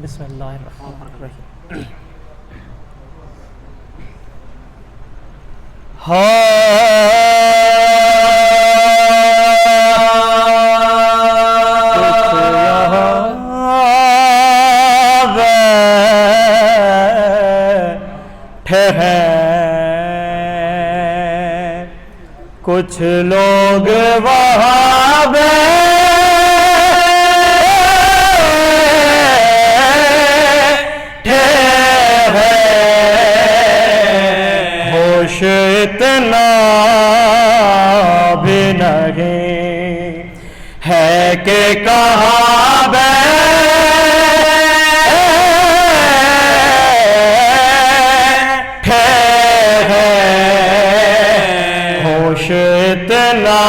بسم اللہ الرحمن الرحیم. کچھ لوگ وہاں بیٹھے ہیں، ہوش اتنا بھی نہیں ہے کہ کہاں بیٹھے ہیں، ہوش اتنا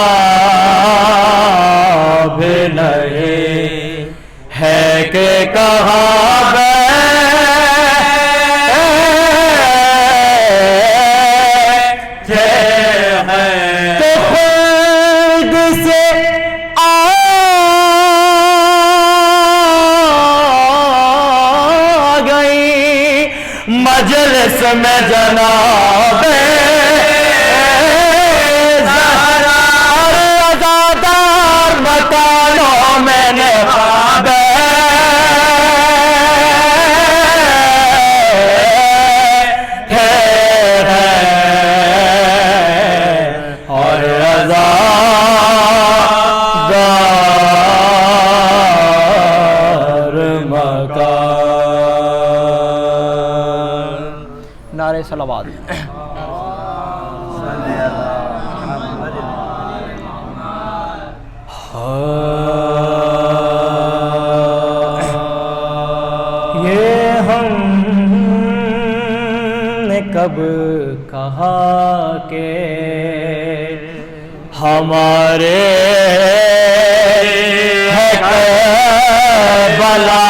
بھی نہیں ہے کہ کہاں بیٹھے ہیں. تو خود سے آ گئی مجلس میں جناب میں نے اور عزادار مکان. نعرہ صلوات. یہ ہم نے کب کہا کہ ہمارے ہے کربلا،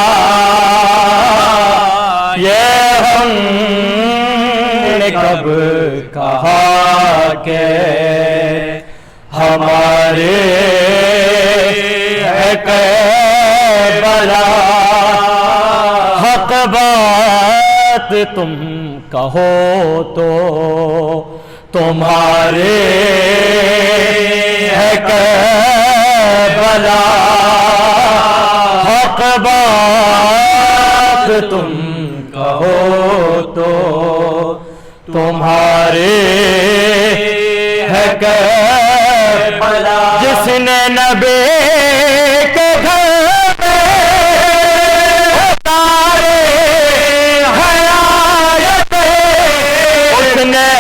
یہ ہم نے کب کہا کہ ہمارے ہے کربلا. حق بات تم کہو تو تمہارے ہے کربلا، حق بات تم کہو تو تمہارے ہے کربلا. جس نے نبی کے گھر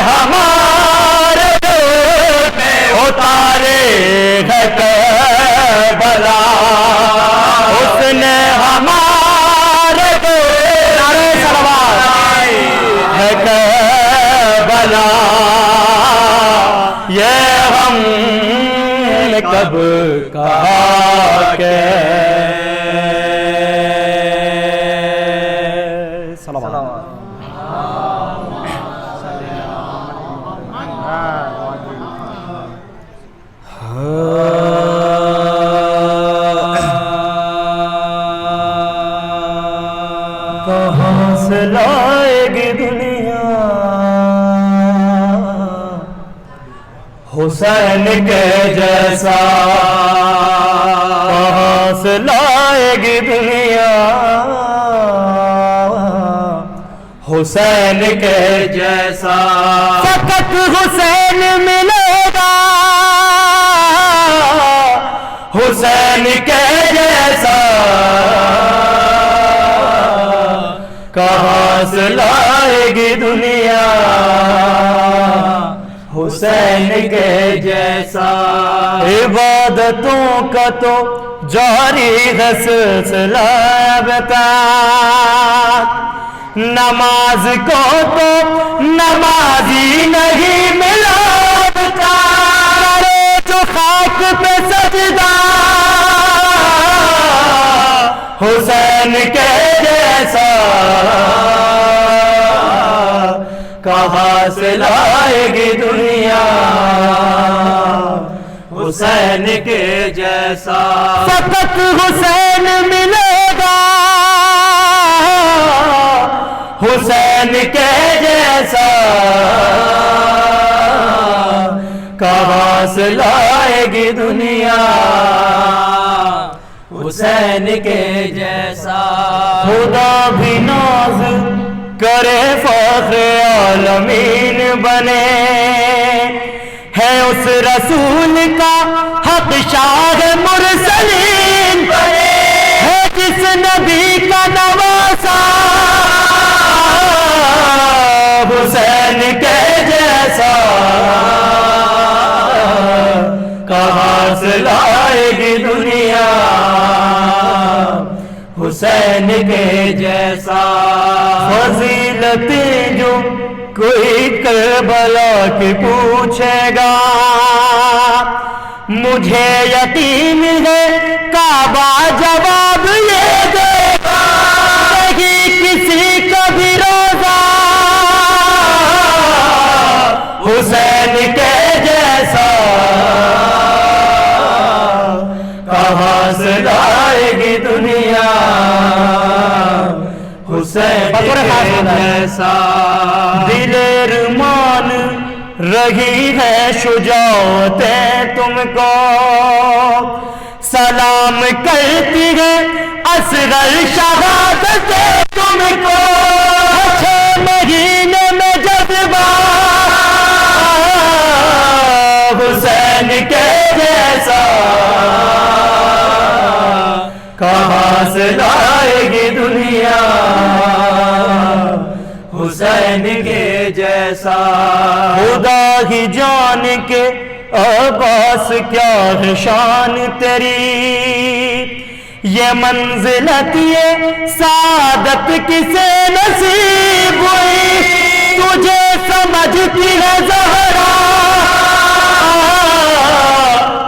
ہمارے دل میں اتارے ہے کربلا، اس نے ہمارے دل میں ہے کربلا. یہ ہم نے کب کہا کہ کہاں سے لائے گی دنیا حسین کے جیسا، کہاں سے لائے گی دنیا حسین کے جیسا. فقط حسین ملے گا حسین کے جیسا، کہاں سے لائے گی دنیا حسین کے جیسا. عبادتوں کا تو جاری ہے سلسلہ اب تک، نماز کو تو نمازی نہیں ملا جو خاک پہ سجدہ حسین کے جیسا، کہاں سے لائے گی دنیا حسین کے جیسا فقط حسین ملے گا حسین کے جیسا کہاں سے لائے گی دنیا حسین کے جیسا خدا بھی ناز کرے فخر عالمین بنے ہے اس رسول کا حق شاہ مرسلین بنے ہے جس نبی کا نواسا حسین کے جیسا کہاں سے لائے گی دنیا حسین کے جیسا فضیلتیں جو کوئی کربلا کی پوچھے گا مجھے یقین ہے کعبہ جواب یہ دے گا نہیں کسی کا بھی روزہ حسین کے جیسا کہاں سے لائے گی دنیا حسین کے جیسا دل ارمان رہی ہے شجاعتیں تم کو سلام کرتی ہے اصغر شہادتیں تم کو 6 مہینے میں جذبہ حسین کے جیسا کہاں سے لائے گی دنیا حسین کے جیسا خدا ہی جان کے عباس کیا ہے شان تیری یہ منزلت یہ سعادت کسے نصیب ہوئی تجھے سمجھتی ہے زہرا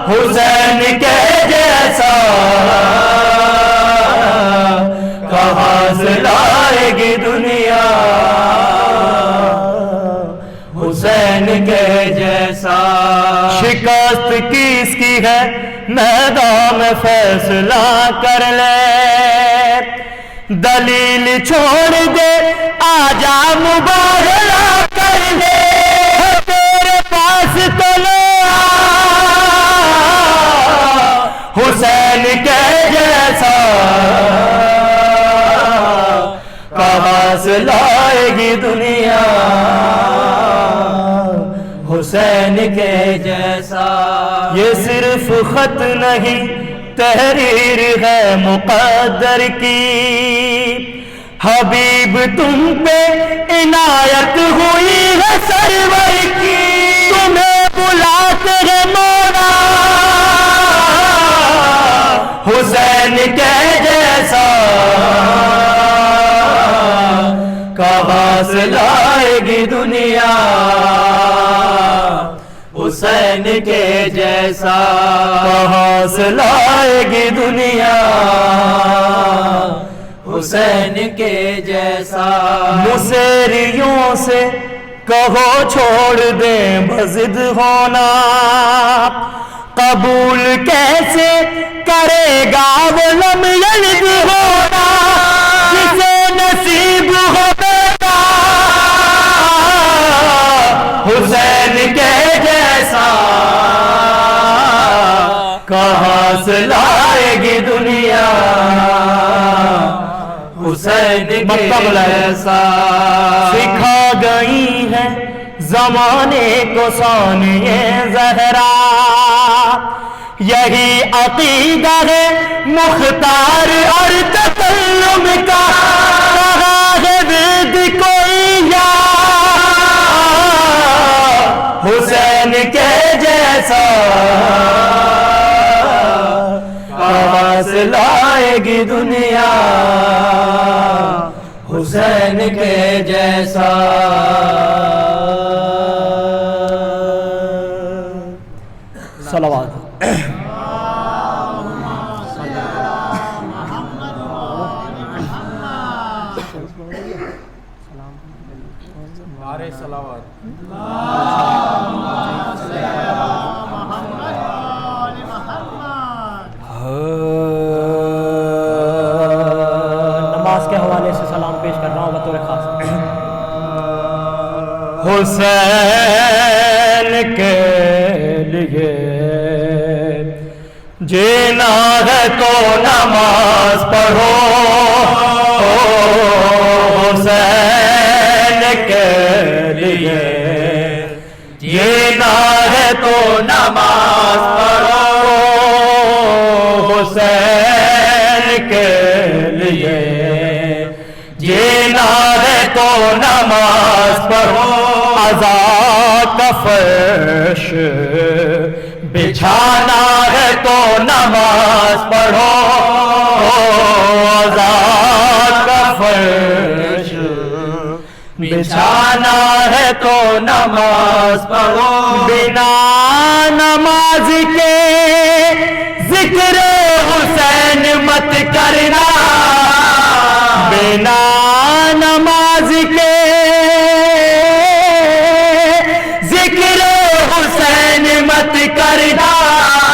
حسین کے جیسا کہاں سے لائے گی دنیا حسین کے جیسا شکست کس کی ہے میدان میں فیصلہ کر لے دلیل چھوڑ دے آجا مبارلہ کر لے تیرے پاس تو لے حسین کے جیسا کہاں سے لائے گی دنیا حسین کے جیسا یہ صرف خط نہیں تحریر ہے مقدر کی حبیب تم پہ عنایت ہوئی ہے سرور کی تمہیں بلاتے ہیں مولا حسین کے جیسا کہاں سے لائے گی دنیا حسین کے جیسا کہاں سے لائے گی دنیا حسین کے جیسا مسیریوں سے کہو چھوڑ دیں بضد ہونا قبول کیسے کرے گا وہ لم یلد ہونا جسے نصیب ہو بیٹا حسین کے جیسا کہاں سے لائے گی دنیا حسین کے جیسا سکھا گئی ہے زمانے کو ثانیہ زہرا یہی عقیدہ ہے مختار اور تکلم کا کہا ہے ورد کوئی یا حسین کے جیسا کہاں سے لائے گی دنیا حسین کے جیسا صلوات نعرہ صلوات حسین کے لیے جینا ہے تو نماز پڑھو حسین کے لیے جینا ہے تو نماز پڑھو حسین کے لیے جینا ہے تو نماز پڑھو عزا کا فرش بچھانا ہے تو نماز پڑھو عزا کا فرش بچھانا ہے تو نماز پڑھو بنا نماز کے ذکر حسین مت کرنا بنا نماز کے ذکر حسین مت کرنا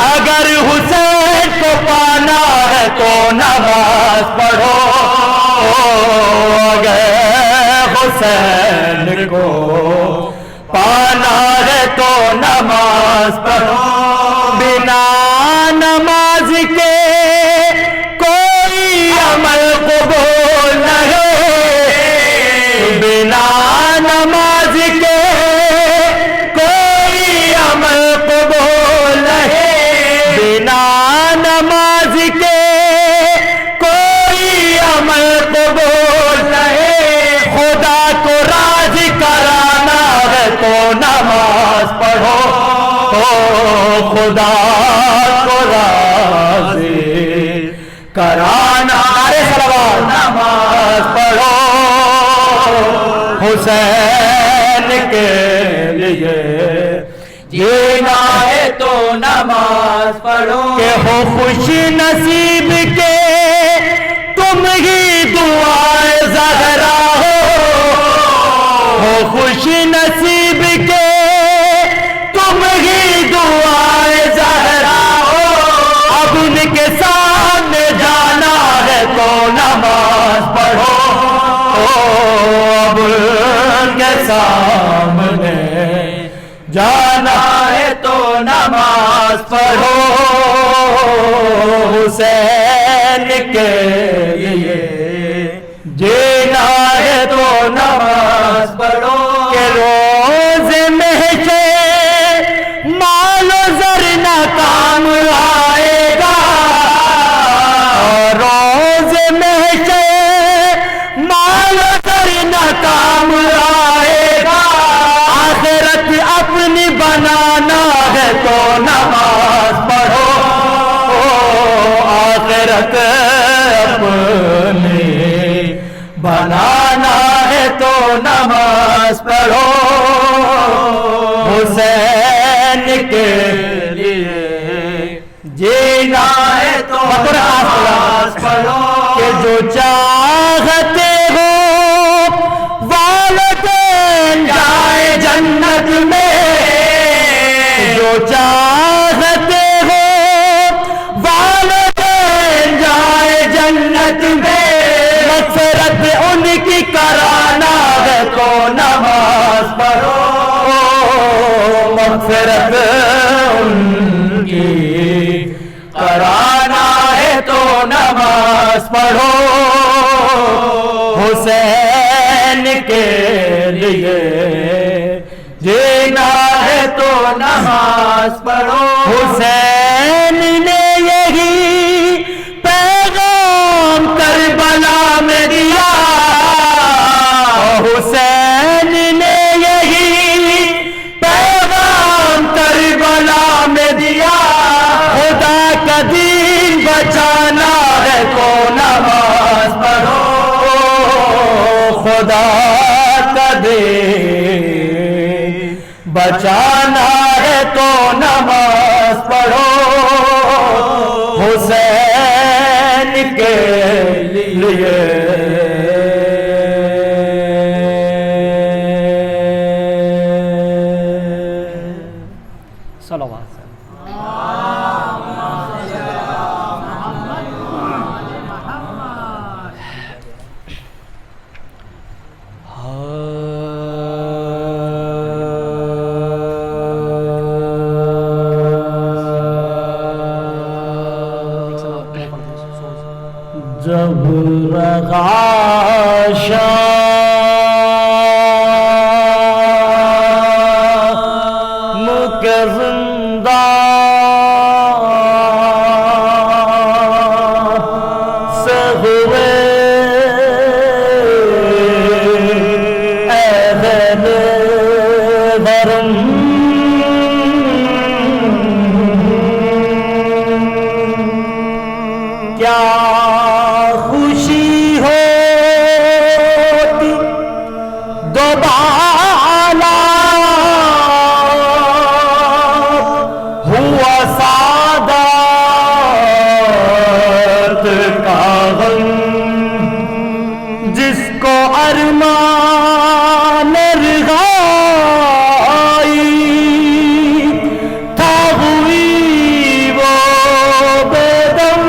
اگر حسین کو پانا ہے تو نماز پڑھو اگر حسین کو پانا ہے تو نماز پڑھو بنا نماز کے کوئی عمل قبول نہیں بنا نماز کے کوئی عمل قبول نہیں بنا نماز کے کوئی عمل قبول نہیں خدا کو راضی کرانا ہے تو نماز پڑھو خدا کو راضی کرانا ہے نماز پڑھو حسین کے لیے جینا ہے تو نماز پڑھو کہ ہو خوش نصیب کے تم ہی دعائے زہرا ہو خوش نصیب کے تم ہی دعائے زہرا ہو اب ان کے سامنے جانا ہے تو نماز پڑھو اب ان کے سامنے جانا ہے تو نماز پڑھو حسین کے لیے جینا ہے تو نماز پڑھو کہ روز محشر مال و زر نہ کام آئے گا روز محشر مال و زر نہ کام آئے گا آخرت اپنی بنانا ہے تو نماز پڑھو آخرت اپنی بنانا ہے تو نماز پڑھو حسین کے لیے جینا ہے تو نماز پڑھو کہ جو چاہتے ہو والدین جائے جنت میں جو چاہتے ہو والدین جائے جنت میں مغفرت ان کی کرانا ہے تو نماز پڑھو مغفرت ان کی کرانا ہے تو نماز پڑھو حسین کے لیے جینا ہے تو نماز پڑھو حسین نے یہی پیغام کربلا میں دیا حسین نے یہی پیغام کربلا میں دیا خدا کا دین بچانا ہے تو نماز پڑھو خدا کا دین بچانا ہے تو نماز پڑھو حسین کے لیے صلوات جب رغا شام کے زندہ سے ہوئے اہل حرم کیا خوشی ہوتی دوبالا ہوا سعادت کا غم جس کو ارمان رغائی تھا ہوئی وہ بیدم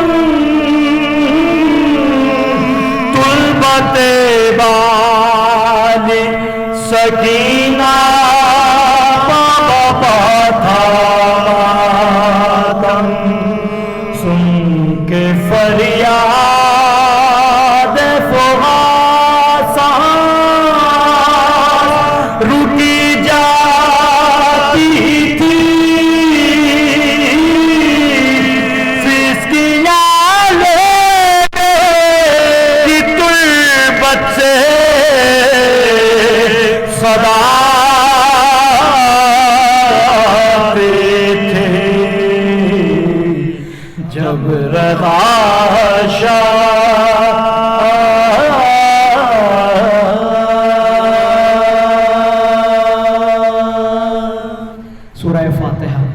طلبت بالی سکینہ بابا تھا ماتم سن کے فریاد فغاصہ رکی جاتی تھی سسکیاں لے کی طلبت سے صدا جب رضا سورہ فاتحہ.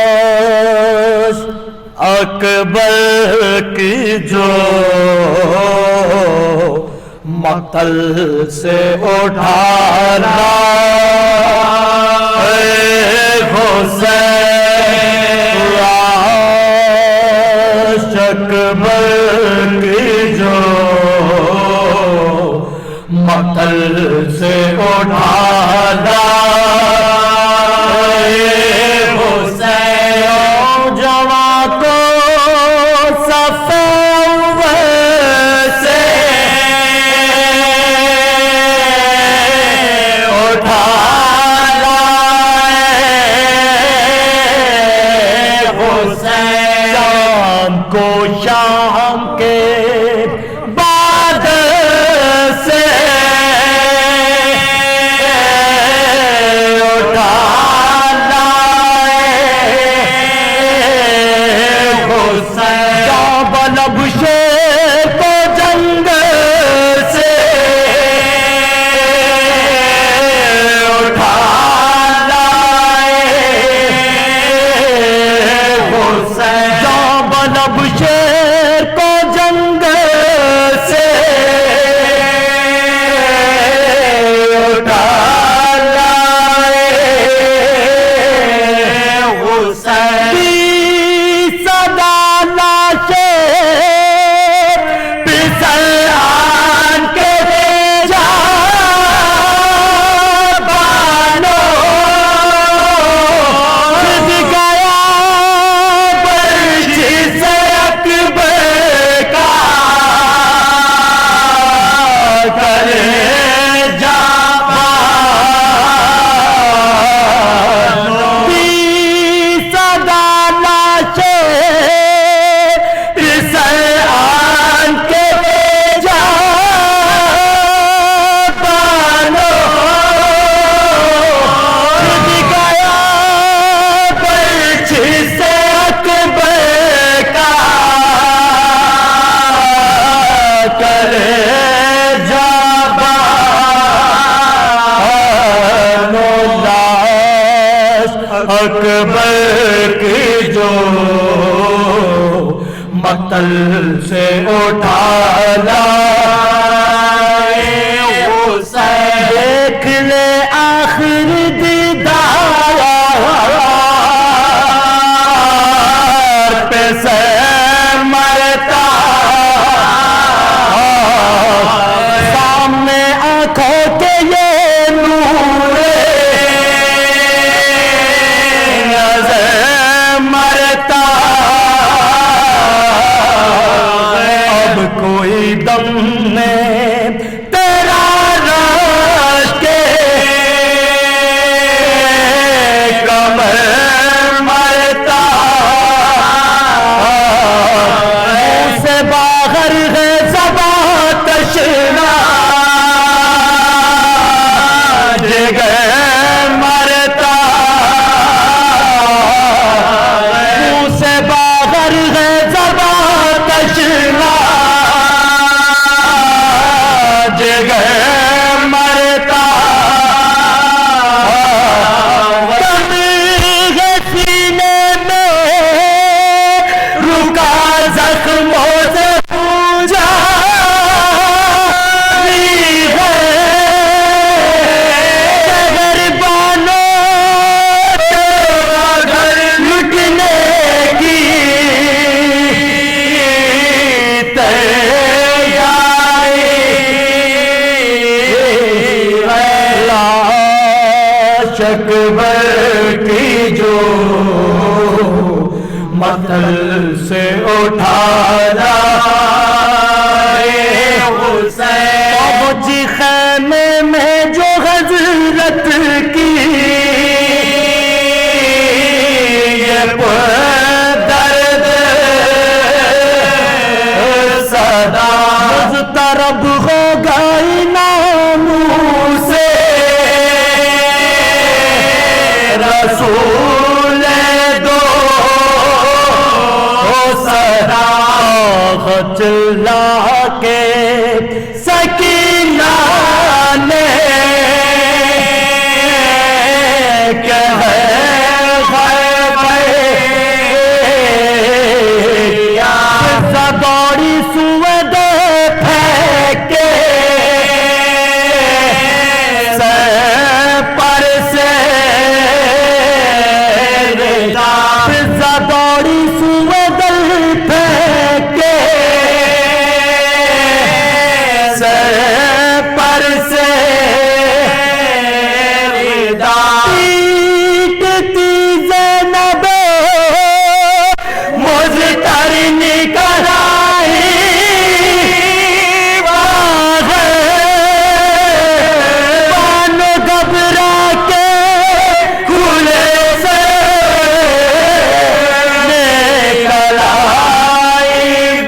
لاش اکبر کی جو مقتل سے اٹھانا اے حسین لاش اکبر کی جو مقتل سے اٹھانا اے حسین جوان کو صف اول سے اٹھانا اے حسین شام کو شام کے بعد سے متل سے اٹھا لائے حسین دیکھ لے آخر دیدار پہ سے مرتا سامنے آنکھوں کے یہ نور نظر مرتا اب کوئی دم میں تیرا رش کے کمر مرتا منہ سے باہر ہے زبان تشنا جگر مرتا منہ سے باہر ہے زبان تشنا جگر مرتا کمی ہے سینے میں رکا زخموں سے پوجا اکبر کی جو متل سے اٹھا لائے حسین پہنچ خیمے میں جو حضرت کی یہ درد صدا مضطرب ہو گئی ناموں سے رسول دو صدا چلا کے سکینہ نے دوڑی سود پھینکے پر سے دوڑی سود پھینکے پر سے پیٹتی زینب مضطر نکل آئی بانو گھبرا کے کھلے سے نکل آئی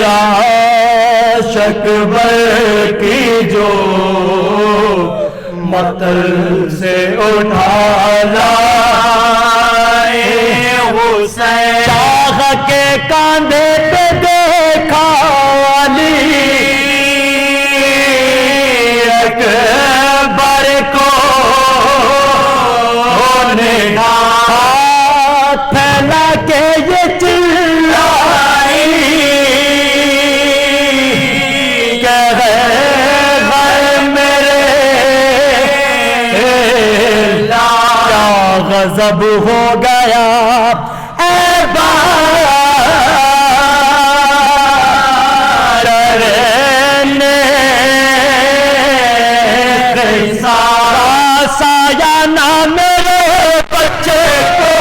لاش اکبر کی جو متل سے اٹھا لائے حسین شاہ کے کاندھے پہ دیکھا علی اکبر کو ہاتھ پھیلا کے یہ چلائی کہ ہے میرے کیا غضب ہو گیا اے سارا سایہ نہ میرے بچے کو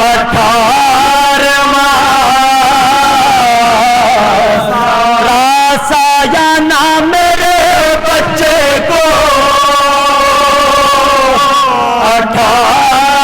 18واں سارا سایہ نہ میرے بچے کو 18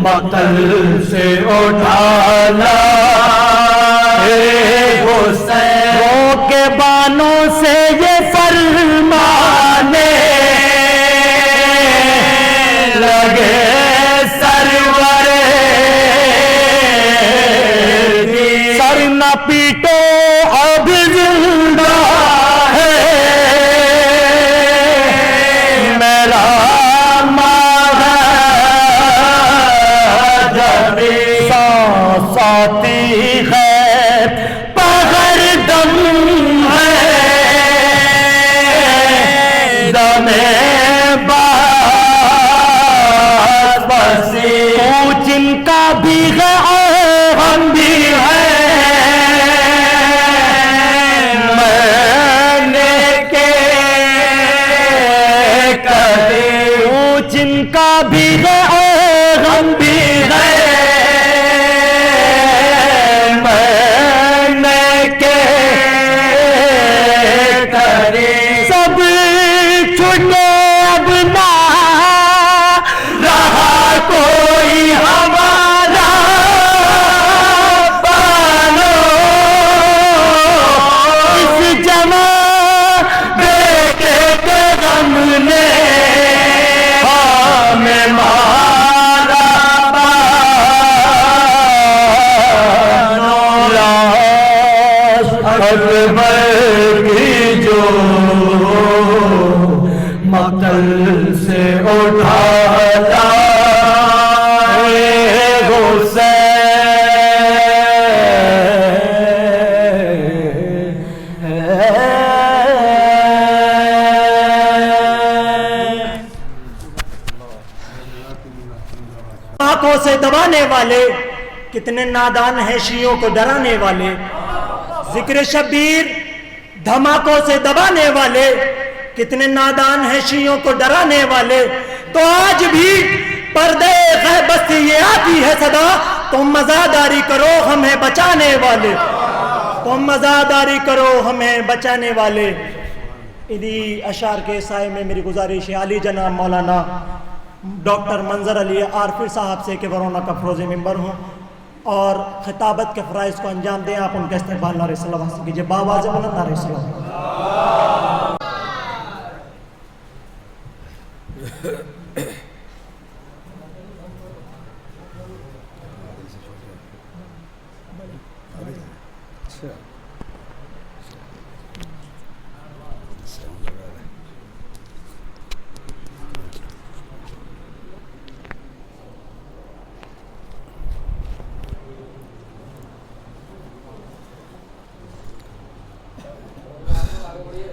مقتل سے اٹھانا حسین، رو کے بانوں سے یہ فرمانے لگے سرور سر نہ پیٹو اب زندہ ہے میرا ساتھی ہے پغر دم ہے دم باز بسی جن کا بھی ہے ہم بھی ہے میں نے کے کہے جن کا بھی ہے ہم بھی ہے سب چھوٹے اب نہ رہا کوئی ہمارا بانو اس جمع بیٹے کے غم نے ہمیں مارا بانو لاش اکبر کی جو مقتل سے اٹھاتا آنکھوں سے دبانے والے کتنے نادان ہیں شیعوں کو ڈرانے والے، ذکر شبیر دھماکوں سے دبانے والے کتنے نادان ہیں شیعوں کو ڈرانے والے، تو آج بھی پردے غیبت سے یہ آتی ہے صدا، تم مزاداری کرو ہمیں بچانے والے، تم مزاداری کرو ہمیں بچانے والے۔ انہی اشعار کے سائے میں میری گزارش ہے علی جناب مولانا ڈاکٹر منظر علی عارفی صاحب سے کہ ورونہ کا فروز ممبر ہوں اور خطابت کے فرائض کو انجام دیں، آپ ان کا استقبال نعرہ صلوات سے کیجئے، باواز بلند نعرہ صلوات۔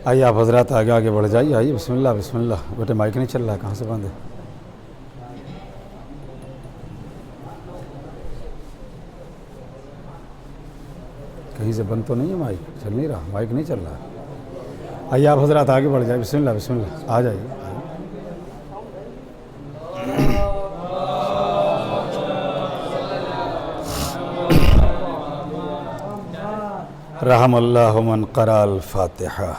آئیے آپ حضرات آگے آگے بڑھ جائیے، آئیے بسم اللہ بسم اللہ۔ بیٹے مائک نہیں چل رہا ہے، کہاں سے بند ہے؟ کہیں سے بند تو نہیں ہے مائک؟ چل نہیں رہا، مائک نہیں چل رہا۔ آئیے آپ حضرات آگے بڑھ جائیے، بسم اللہ بسم اللہ، آ جائیے۔ رحم اللہ من قرأ الفاتحہ۔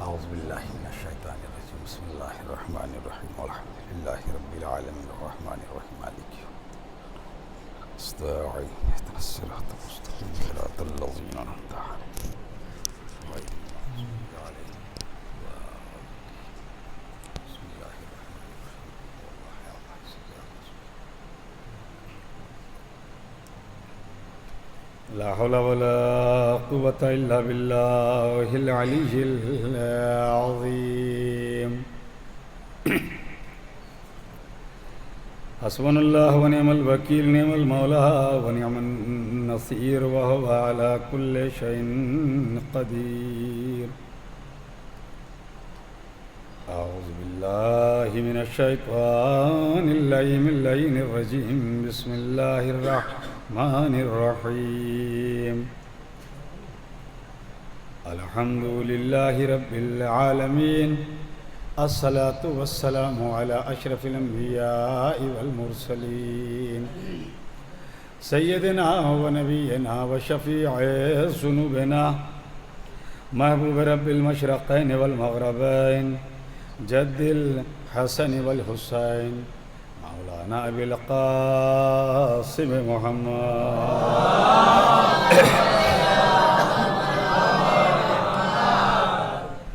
اعوذ باللہ من الشیطان الرجیم، بسم اللہ الرحمن الرحیم، الحمد للہ رب العالمین الرحمن الرحیم مالک یوم الدین، استعین اهدنا الصراط المستقیم صراط الذین انعمت علیہم غیر المغضوب علیہم ولا الضالین۔ بسم اللہ لا حول ولا قوة إلا بالله العلي العظيم۔ حسبنا الله ونعم الوكيل، نعم المولى ونعم النصير، وهو على كل شيء قدير۔ أعوذ بالله من الشيطان اللعين الرجيم، بسم الله الرحمن الرحيم۔ الحمد لله رب العالمين، الصلاة والسلام على أشرف الأنبياء والمرسلين، سيدنا ونبينا وشفيع ذنوبنا، محبوب رب المشرقين والمغربين، جد الحسن والحسين، مولانا ابی القاسم محمد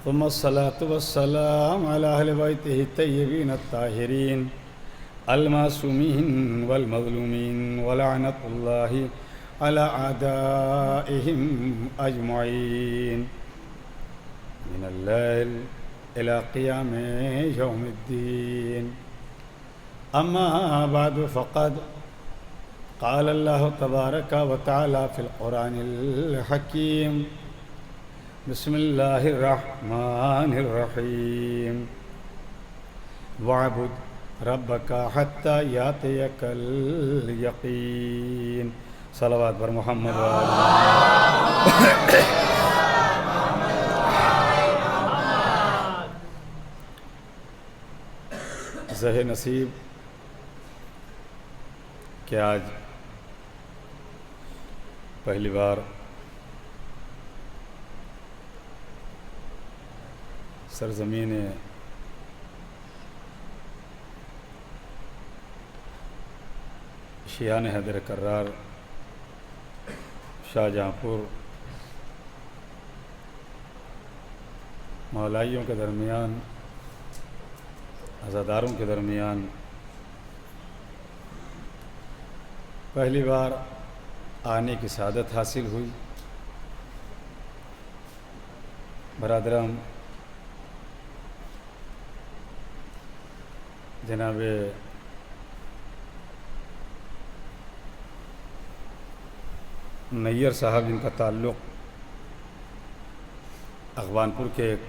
ثم الصلاة والسلام على أهل بيته الطيبين الطاهرين المعصومين والمظلومين ولعنة الله على أعدائهم أجمعين من الليل إلى قيام يوم الدين. أما بعد فقد قال الله تبارك وتعالى في القرآن الحكيم بسم الله الرحمن الرحيم واعبد ربك حتى يأتيك اليقين. صلوات بر محمد زہ نصیب کہ آج پہلی بار سرزمین شیعان حیدر کرار شاہجہاں پور مولائیوں کے درمیان عزاداروں کے درمیان پہلی بار آنے کی سعادت حاصل ہوئی. برادران جناب نیّر صاحب جن کا تعلق اغوان پور کے ایک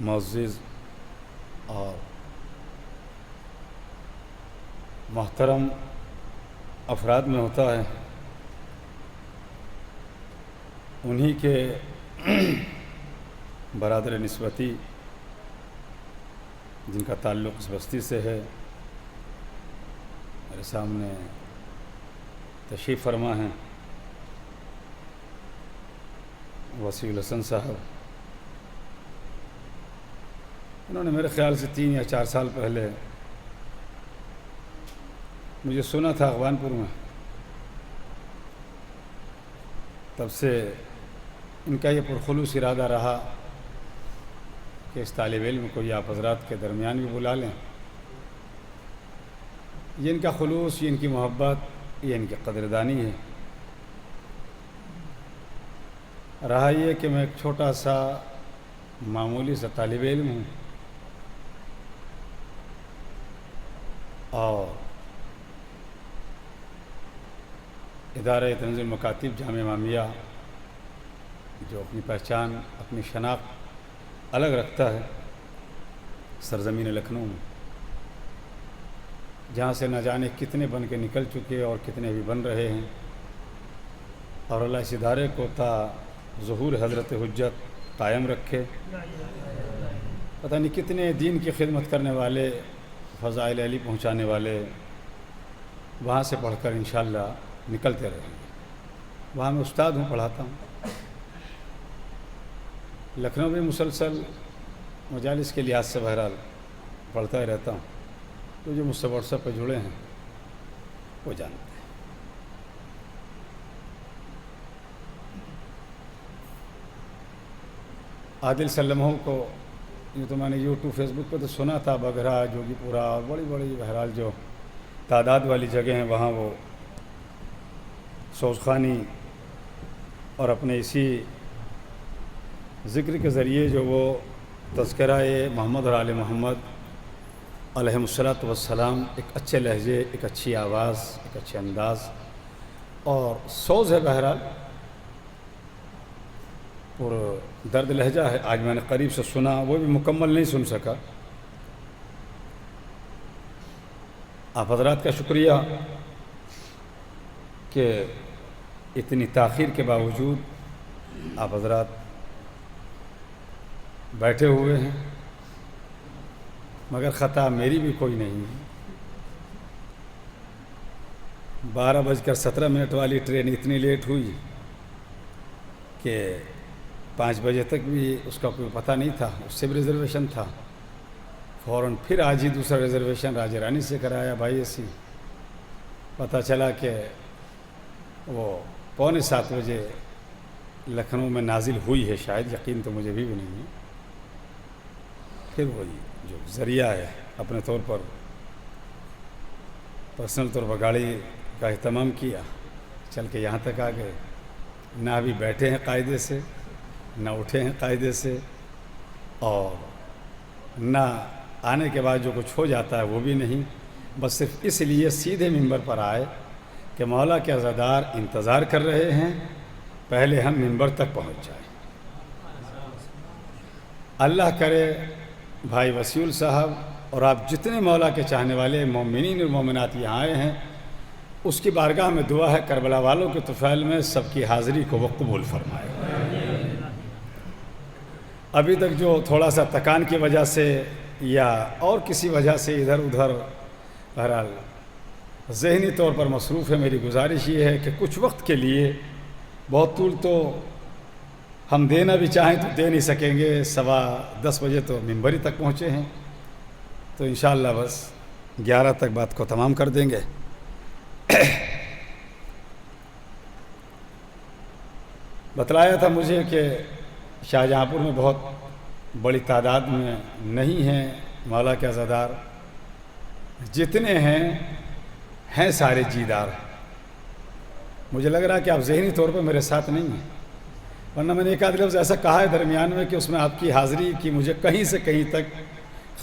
معزز اور محترم افراد میں ہوتا ہے، انہی کے برادر نسبتی جن کا تعلق اس بستی سے ہے میرے سامنے تشریف فرما ہیں وسیع الحسن صاحب. انہوں نے میرے خیال سے 3 یا 4 سال پہلے مجھے سنا تھا اغوان پور میں، تب سے ان کا یہ پرخلوص ارادہ رہا کہ اس طالب علم کو یہ آپ حضرات کے درمیان بھی بلا لیں. یہ ان کا خلوص، یہ ان کی محبت، یہ ان کی قدردانی ہے. رہا یہ کہ میں ایک چھوٹا سا معمولی سا طالب علم ہوں اور ادارہ تنظیم مکاتب جامعہ امامیہ جو اپنی پہچان، اپنی شناخت الگ رکھتا ہے سرزمین لکھنؤ میں، جہاں سے نہ جانے کتنے بن کے نکل چکے اور کتنے بھی بن رہے ہیں، اور اللہ اس ادارے کو تا ظہور حضرت حجت قائم رکھے. پتہ نہیں کتنے دین کی خدمت کرنے والے، فضائل علی پہنچانے والے وہاں سے پڑھ کر انشاءاللہ نکلتے رہیں گے. وہاں میں استاد ہوں، پڑھاتا ہوں. لکھنؤ میں مسلسل مجالس کے لحاظ سے بہرحال پڑھتا ہی رہتا ہوں. تو جو مجھ سے واٹس ایپ پہ جڑے ہیں وہ جانتے ہیں. عادل سلمہ کو یہ تو میں نے یوٹیوب فیس بک پہ تو سنا تھا، بگھرا، جوگی پورا، بڑی بڑی بہرحال جو تعداد والی جگہ ہیں وہاں وہ سوزخانی اور اپنے اسی ذکر کے ذریعے جو وہ تذکرہ محمد اور آل محمد علیہم الصلاۃ والسلام، ایک اچھے لہجے، ایک اچھی آواز، ایک اچھے انداز اور سوز ہے. بہرحال اور درد لہجہ ہے. آج میں نے قریب سے سنا، وہ بھی مکمل نہیں سن سکا. آپ حضرات کا شکریہ کہ اتنی تاخیر کے باوجود آپ حضرات بیٹھے ہوئے ہیں، مگر خطا میری بھی کوئی نہیں ہے. 12:17 والی ٹرین اتنی لیٹ ہوئی کہ 5 بجے تک بھی اس کا کوئی پتہ نہیں تھا. اس سے بھی ریزرویشن تھا. فوراً پھر آج ہی دوسرا ریزرویشن راجہ رانی سے کرایا بھائی ایسی، پتہ چلا کہ وہ 6:45 بجے لکھنؤ میں نازل ہوئی ہے، شاید یقین تو مجھے بھی نہیں ہے۔ پھر وہی جو ذریعہ ہے اپنے طور پر پرسنل طور پر گاڑی کا اہتمام کیا، چل کے یہاں تک آ گئے، نہ ابھی بیٹھے ہیں قاعدے سے، نہ اٹھے ہیں قاعدے سے، اور نہ آنے کے بعد جو کچھ ہو جاتا ہے وہ بھی نہیں، بس صرف اس لیے سیدھے ممبر پر آئے کہ مولا کے عزادار انتظار کر رہے ہیں، پہلے ہم ممبر تک پہنچ جائیں۔ اللہ کرے بھائی وسیول صاحب اور آپ جتنے مولا کے چاہنے والے مومنین اور مومنات یہاں آئے ہیں، اس کی بارگاہ میں دعا ہے کربلا والوں کے طفیل میں سب کی حاضری کو وہ قبول فرمائے۔ ابھی تک جو تھوڑا سا تکان کی وجہ سے یا اور کسی وجہ سے ادھر ادھر بہرحال ذہنی طور پر مصروف ہے، میری گزارش یہ ہے کہ کچھ وقت کے لیے، بہت طول تو ہم دینا بھی چاہیں تو دے نہیں سکیں گے، 10:15 بجے تو ممبری تک پہنچے ہیں، تو انشاءاللہ بس 11 تک بات کو تمام کر دیں گے۔ بتلایا تھا مجھے کہ شاہجہاں پور میں بہت بڑی تعداد میں نہیں ہیں مولا کے عزادار، جتنے ہیں سارے جیدار۔ مجھے لگ رہا ہے کہ آپ ذہنی طور پر میرے ساتھ نہیں ہیں، ورنہ میں نے ایک آدھ لفظ ایسا کہا ہے درمیان میں کہ اس میں آپ کی حاضری کی مجھے کہیں سے کہیں تک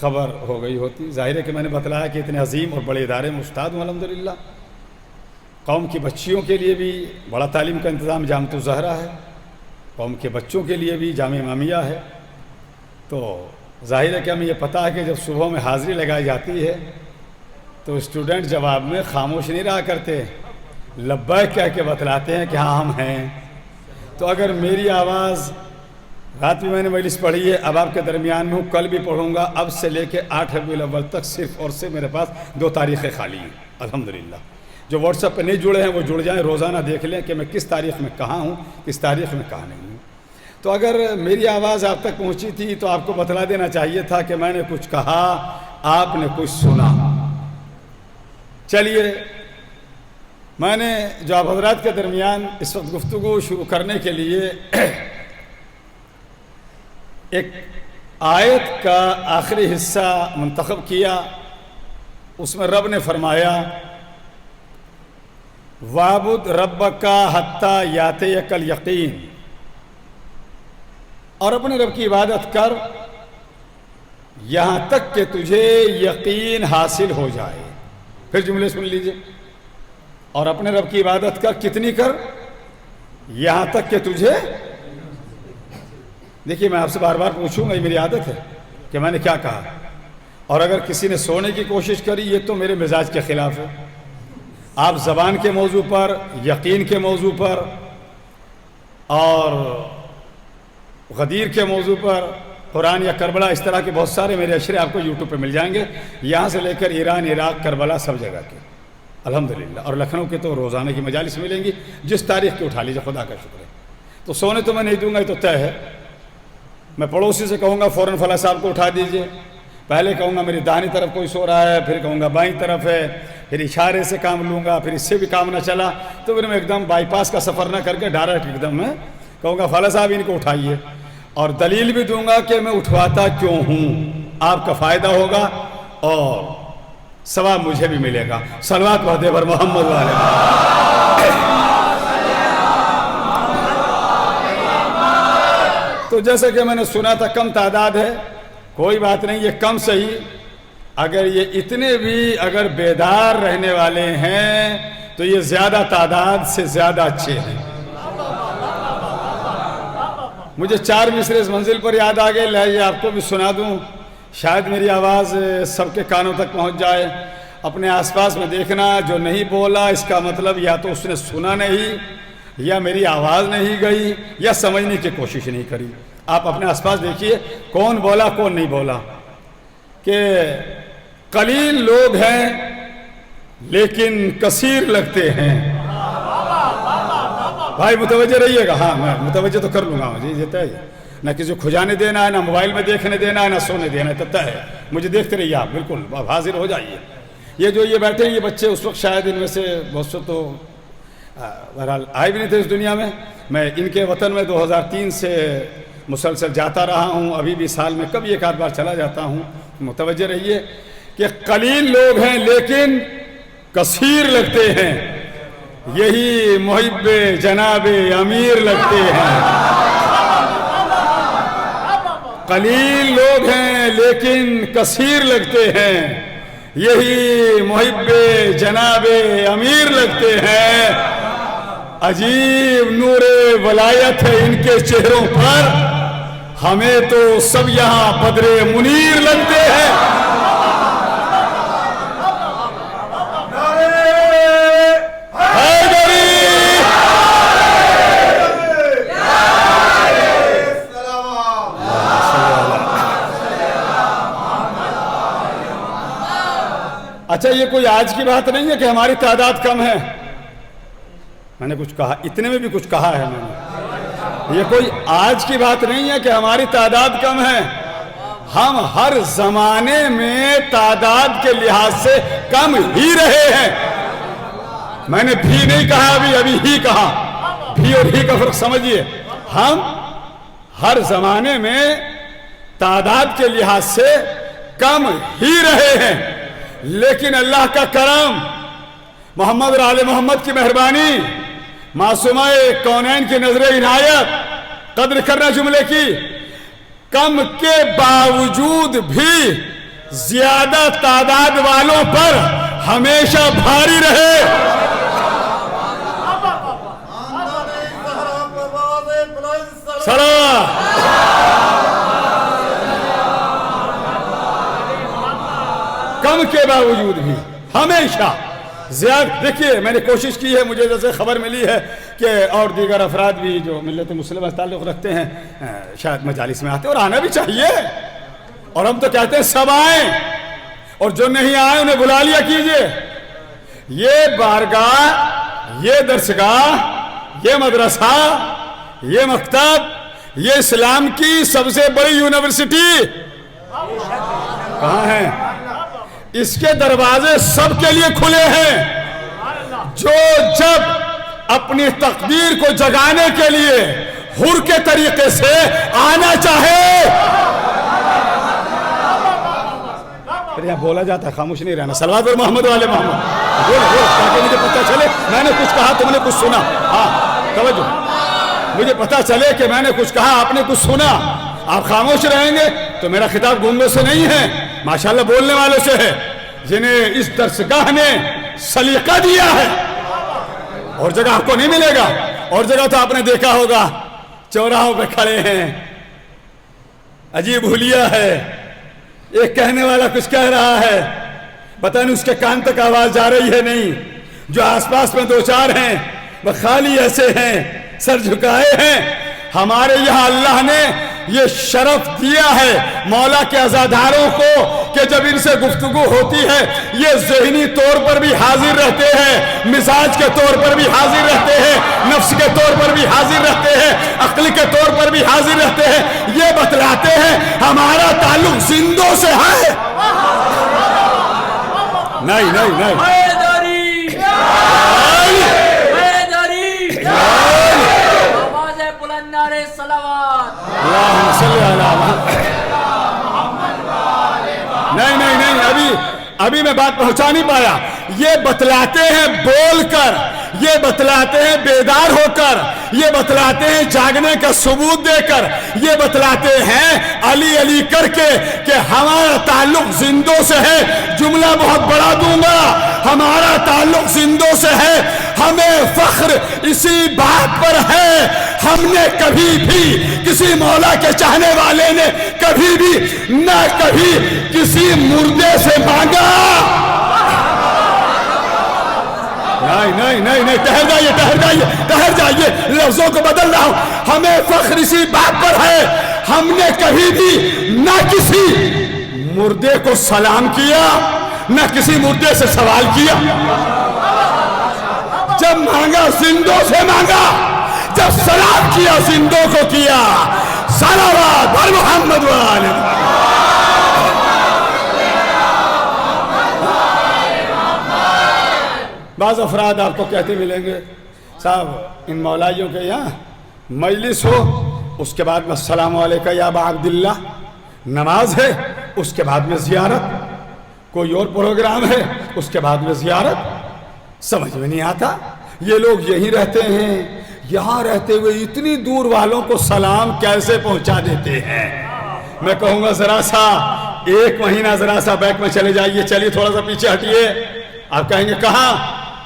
خبر ہو گئی ہوتی۔ ظاہر ہے کہ میں نے بتلایا کہ اتنے عظیم اور بڑے ادارے میں استاد ہوں الحمدللہ، قوم کی بچیوں کے لیے بھی بڑا تعلیم کا انتظام جامعۃ الزہرا ہے، قوم کے بچوں کے لیے بھی جامعہ امامیہ ہے، تو ظاہر ہے کہ ہمیں یہ پتہ ہے کہ جب صبح میں حاضری لگائی جاتی ہے تو اسٹوڈنٹ جواب میں خاموش نہیں رہا کرتے، لبیک کہہ کے بتلاتے ہیں کہ ہاں ہم ہیں۔ تو اگر میری آواز، رات میں نے مجلس پڑھی ہے، اب آپ کے درمیان میں ہوں، کل بھی پڑھوں گا، اب سے لے کے 8 ربیع الاول تک صرف اور صرف میرے پاس 2 تاریخیں خالی ہیں الحمدللہ۔ جو واٹس ایپ پہ نہیں جڑے ہیں وہ جڑ جائیں، روزانہ دیکھ لیں کہ میں کس تاریخ میں کہاں ہوں، کس تاریخ میں کہاں نہیں ہوں۔ تو اگر میری آواز آپ تک پہنچی تھی تو آپ کو بتلا دینا چاہیے تھا کہ میں نے کچھ کہا، آپ نے کچھ سنا۔ چلیے، میں نے جو آپ حضرات کے درمیان اس وقت گفتگو شروع کرنے کے لیے ایک آیت کا آخری حصہ منتخب کیا، اس میں رب نے فرمایا وَاعْبُدْ رَبَّكَ حَتَّى يَأْتِيَكَ الْيَقِينُ، اور اپنے رب کی عبادت کر یہاں تک کہ تجھے یقین حاصل ہو جائے۔ پھر جملے سن لیجئے، اور اپنے رب کی عبادت کر، کتنی کر؟ یہاں تک کہ تجھے، دیکھیے میں آپ سے بار بار پوچھوں گا، یہ میری عادت ہے کہ میں نے کیا کہا، اور اگر کسی نے سونے کی کوشش کری یہ تو میرے مزاج کے خلاف ہے۔ آپ زبان کے موضوع پر، یقین کے موضوع پر اور غدیر کے موضوع پر، قرآن یا کربلا، اس طرح کے بہت سارے میرے اشرے آپ کو یوٹیوب پہ مل جائیں گے، یہاں سے لے کر ایران، عراق، کربلا، سب جگہ کے الحمدللہ، اور لکھنؤ کے تو روزانہ کی مجالس ملیں گی، جس تاریخ کی اٹھا لیجیے، خدا کا شکر ہے۔ تو سونے تو میں نہیں دوں گا، یہ تو طے ہے۔ میں پڑوسی سے کہوں گا فوراً فلاں صاحب کو اٹھا دیجئے، پہلے کہوں گا میری داہنی طرف کوئی سو رہا ہے، پھر کہوں گا بائیں طرف ہے، پھر اشارے سے کام لوں گا، پھر اس سے بھی کام نہ چلا تو پھر میں ایک دم بائی پاس کا سفر نہ کر کے ڈائریکٹ ایک دم میں کہوں گا فلاں صاحب ان کو اٹھائیے، اور دلیل بھی دوں گا کہ میں اٹھواتا کیوں ہوں، آپ کا فائدہ ہوگا اور ثواب مجھے بھی ملے گا۔ صلوات پڑھتے پر محمد والے۔ تو جیسے کہ میں نے سنا تھا کم تعداد ہے، کوئی بات نہیں، یہ کم صحیح، اگر یہ اتنے بھی اگر بیدار رہنے والے ہیں تو یہ زیادہ تعداد سے زیادہ اچھے ہیں۔ مجھے 4 مصرے اس منزل پر یاد آ گئے، لہٰذا آپ کو بھی سنا دوں، شاید میری آواز سب کے کانوں تک پہنچ جائے۔ اپنے آس پاس میں دیکھنا، جو نہیں بولا اس کا مطلب یا تو اس نے سنا نہیں، یا میری آواز نہیں گئی، یا سمجھنے کی کوشش نہیں کری۔ آپ اپنے آس پاس دیکھیے کون بولا کون نہیں بولا، کہ قلیل لوگ ہیں لیکن کثیر لگتے ہیں۔ بھائی متوجہ رہیے گا، ہاں میں متوجہ تو کر لوں گا، جی یہ طے ہے۔ نہ کسی کو کھجانے دینا ہے، نہ موبائل میں دیکھنے دینا ہے، نہ سونے دینا ہے، تب تک ہے. مجھے دیکھتے رہیے آپ، بالکل آپ حاضر ہو جائیے. یہ جو یہ بیٹھے ہیں یہ بچے اس وقت شاید ان میں سے بہت سے تو بہرحال آئے بھی نہیں تھے اس دنیا میں. میں ان کے وطن میں 2003 سے مسلسل جاتا رہا ہوں، ابھی بھی سال میں کبھی ایک آدھ بار چلا جاتا ہوں. متوجہ رہیے کہ قلیل لوگ ہیں لیکن کثیر لگتے ہیں، یہی محب جناب امیر لگتے ہیں. قلیل لوگ ہیں لیکن کثیر لگتے ہیں، یہی محب جناب امیر لگتے ہیں. عجیب نور ولایت ہے ان کے چہروں پر، ہمیں تو سب یہاں بدر منیر لگتے ہیں. اچھا یہ کوئی آج کی بات نہیں ہے کہ ہماری تعداد کم ہے. میں نے کچھ کہا، اتنے میں بھی کچھ کہا ہے میں نے. یہ کوئی آج کی بات نہیں ہے کہ ہماری تعداد کم ہے. ہم ہر زمانے میں تعداد کے لحاظ سے کم ہی رہے ہیں. میں نے بھی نہیں کہا، ابھی ہی کہا. بھی اور ہی کا فرق سمجھیے. ہم ہر زمانے میں تعداد کے لحاظ سے کم ہی رہے ہیں، لیکن اللہ کا کرم، محمد اور آل محمد کی مہربانی، معصومہ کونین کی نظر عنایت، قدر کرنا جملے کی، کم کے باوجود بھی زیادہ تعداد والوں پر ہمیشہ بھاری رہے. کم کے باوجود بھی ہمیشہ زیادہ. دیکھیے میں نے کوشش کی ہے، مجھے جیسے خبر ملی ہے کہ اور دیگر افراد بھی جو ملت مسلمہ سے تعلق رکھتے ہیں شاید مجالس میں آتے ہیں، اور آنا بھی چاہیے. اور ہم تو کہتے ہیں سب آئیں، اور جو نہیں آئے انہیں بلا لیا کیجئے. یہ بارگاہ، یہ درسگاہ، یہ مدرسہ، یہ مکتب، یہ اسلام کی سب سے بڑی یونیورسٹی کہاں ہے؟ اس کے دروازے سب کے لیے کھلے ہیں. جو جب اپنی تقدیر کو جگانے کے لیے حر کے طریقے سے آنا چاہے. یہاں بولا جاتا ہے، خاموش نہیں رہنا. صلوات پر محمد والے محمد بولو تاکہ مجھے پتہ چلے میں نے کچھ کہا، تم نے کچھ سنا. ہاں توجہ، مجھے پتہ چلے کہ میں نے کچھ کہا، آپ نے کچھ سنا. آپ خاموش رہیں گے تو میرا خطاب گونگوں سے نہیں ہے، ماشاءاللہ بولنے والوں سے ہے، جنہیں اس درسگاہ نے سلیقہ دیا ہے. اور جگہ آپ کو نہیں ملے گا. اور جگہ تو آپ نے دیکھا ہوگا چوراہوں پہ کھڑے ہیں، عجیب حلیہ ہے، ایک کہنے والا کچھ کہہ رہا ہے، پتہ نہیں اس کے کان تک آواز جا رہی ہے نہیں. جو آس پاس میں دو چار ہیں وہ خالی ایسے ہیں، سر جھکائے ہیں. ہمارے یہاں اللہ نے یہ شرف دیا ہے مولا کے عزاداروں کو کہ جب ان سے گفتگو ہوتی ہے یہ ذہنی طور پر بھی حاضر رہتے ہیں، مزاج کے طور پر بھی حاضر رہتے ہیں، نفس کے طور پر بھی حاضر رہتے ہیں، عقل کے طور پر بھی حاضر رہتے ہیں. یہ بتلاتے ہیں ہمارا تعلق زندوں سے ہے. نہیں نہیں نہیں نہیں ابھی میں بات پہنچا نہیں پایا. یہ بتلاتے ہیں بول کر، یہ بتلاتے ہیں بیدار ہو کر، یہ بتلاتے ہیں جاگنے کا ثبوت دے کر، یہ بتلاتے ہیں علی علی کر کے کہ ہمارا تعلق زندوں سے ہے. جملہ بہت بڑا دوں گا، ہمارا تعلق زندوں سے ہے. ہمیں فخر اسی بات پر ہے، ہم نے کبھی بھی کسی مولا کے چاہنے والے نے کبھی بھی نہ کبھی کسی مردے سے مانگا. نہیں ٹھہر جائیے لفظوں کو بدل رہا ہوں. ہمیں فخر اسی بات پر ہے، ہم نے کبھی بھی نہ کسی مردے کو سلام کیا، نہ کسی مردے سے سوال کیا. جب مانگا زندوں سے مانگا، جب سلام کیا زندوں کو کیا. صلوات اور محمد والے بعض افراد آپ کو کہتے ملیں گے صاحب ان مولائیوں کے یہاں مجلس ہو اس کے بعد میں السلام علیکم یا ابا عبداللہ، نماز ہے اس کے بعد میں زیارت، کوئی اور پروگرام ہے اس کے بعد میں زیارت، سمجھ میں نہیں آتا۔ یہ لوگ یہیں رہتے ہیں، یہاں رہتے ہوئے اتنی دور والوں کو سلام کیسے پہنچا دیتے ہیں؟ میں کہوں گا ذرا سا ایک مہینہ ذرا سا بیک میں چلے جائیے، چلیے تھوڑا سا پیچھے ہٹیے، آپ کہیں گے کہاں؟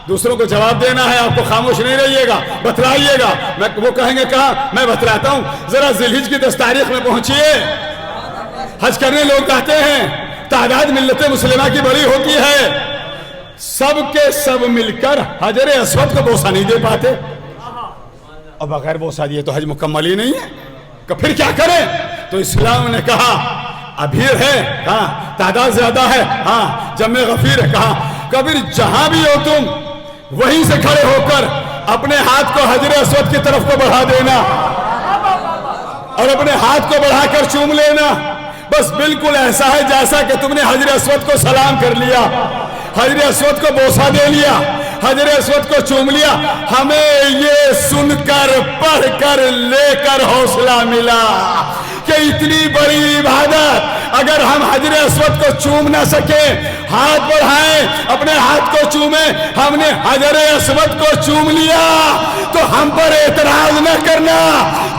دوسروں کو جواب دینا ہے، آپ کو خاموش نہیں رہیے گا، بتلائیے گا۔ وہ کہیں گے کہاں؟ میں بتلاتا ہوں، ذرا ذی الحجہ کی 10 تاریخ میں پہنچیے، حج کرنے لوگ جاتے ہیں، تعداد ملت مسلمہ کی بڑی ہوتی ہے، سب کے سب مل کر حجر اسود کو بوسہ نہیں دے پاتے، اور بغیر بوسہ دیے تو حج مکمل ہی نہیں ہے، کہ پھر کیا کریں؟ تو اسلام نے کہا ابھیر ہے، کہا تعداد زیادہ ہے، ہاں جمع غفیر ہے، کہا کبھی جہاں بھی ہو تم وہیں سے کھڑے ہو کر اپنے ہاتھ کو حجر اسود کی طرف کو بڑھا دینا اور اپنے ہاتھ کو بڑھا کر چوم لینا، بس بالکل ایسا ہے جیسا کہ تم نے حجر اسود کو سلام کر لیا، حجر اسود کو بوسہ دے لیا، حجر اسود کو چوم لیا۔ ہمیں یہ سن کر پڑھ کر لے کر حوصلہ ملا کہ اتنی بڑی عبادت اگر ہم حجر اسود کو چوم نہ سکیں، ہاتھ بڑھائیں اپنے ہاتھ کو چومیں، ہم نے حجر اسود کو چوم لیا تو ہم پر اعتراض نہ کرنا۔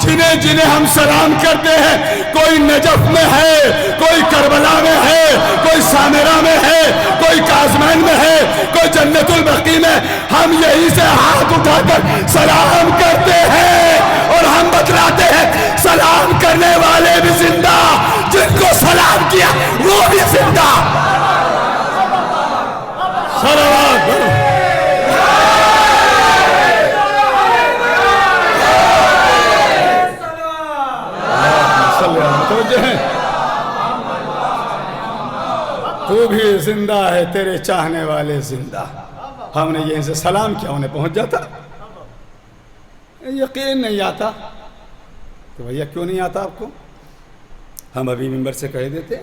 جنہیں جنہیں ہم سلام کرتے ہیں، کوئی نجف میں ہے، کوئی کربلا میں ہے، کوئی سامرہ میں ہے، کوئی کاظمین میں ہے، کوئی جنت البقیع میں، ہم یہی سے ہاتھ اٹھا کر سلام کرتے ہیں اور ہم بتلاتے ہیں سلام کرنے والے بھی زندہ، جن کو سلام کیا وہ بھی زندہ۔ صلوات تو بھی زندہ ہے، تیرے چاہنے والے زندہ۔ ہم نے یہیں سے سلام کیا انہیں پہنچ جاتا، یقین نہیں آتا کہ بھیا کیوں نہیں آتا آپ کو؟ ہم ابھی ممبر سے کہہ دیتے،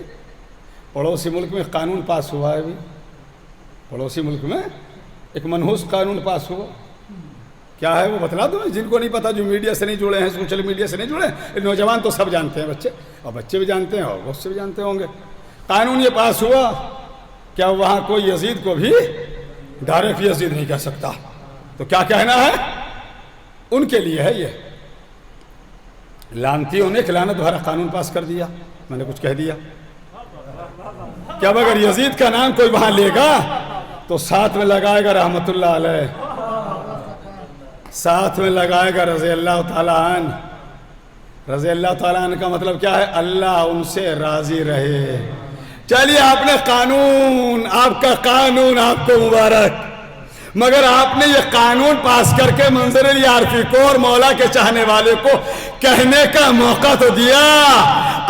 پڑوسی ملک میں قانون پاس ہوا ہے، ابھی پڑوسی ملک میں ایک منحوس قانون پاس ہوا، کیا ہے وہ بتلا دو جن کو نہیں پتا، جو میڈیا سے نہیں جڑے ہیں، سوشل میڈیا سے نہیں جڑے ہیں، نوجوان تو سب جانتے ہیں، بچے اور بچے بھی جانتے ہیں اور بہت سے بھی جانتے ہوں گے۔ قانون یہ پاس ہوا کیا وہاں کوئی یزید کو بھی ڈائریکٹ یزید نہیں کہہ سکتا، تو کیا کہنا ہے؟ ان کے لیے ہے یہ لعنتیوں نے ایک لعنت بھرا قانون پاس کر دیا۔ میں نے کچھ کہہ دیا کیا؟ اگر یزید کا نام کوئی وہاں لے گا تو ساتھ میں لگائے گا رحمت اللہ علیہ، ساتھ میں لگائے گا رضی اللہ تعالیٰ عنہ۔ رضی اللہ تعالیٰ عنہ کا مطلب کیا ہے؟ اللہ ان سے راضی رہے۔ چلیے آپ نے قانون، آپ کا قانون آپ کو مبارک، مگر آپ نے یہ قانون پاس کر کے منظر عارفی کو اور مولا کے چاہنے والے کو کہنے کا موقع تو دیا،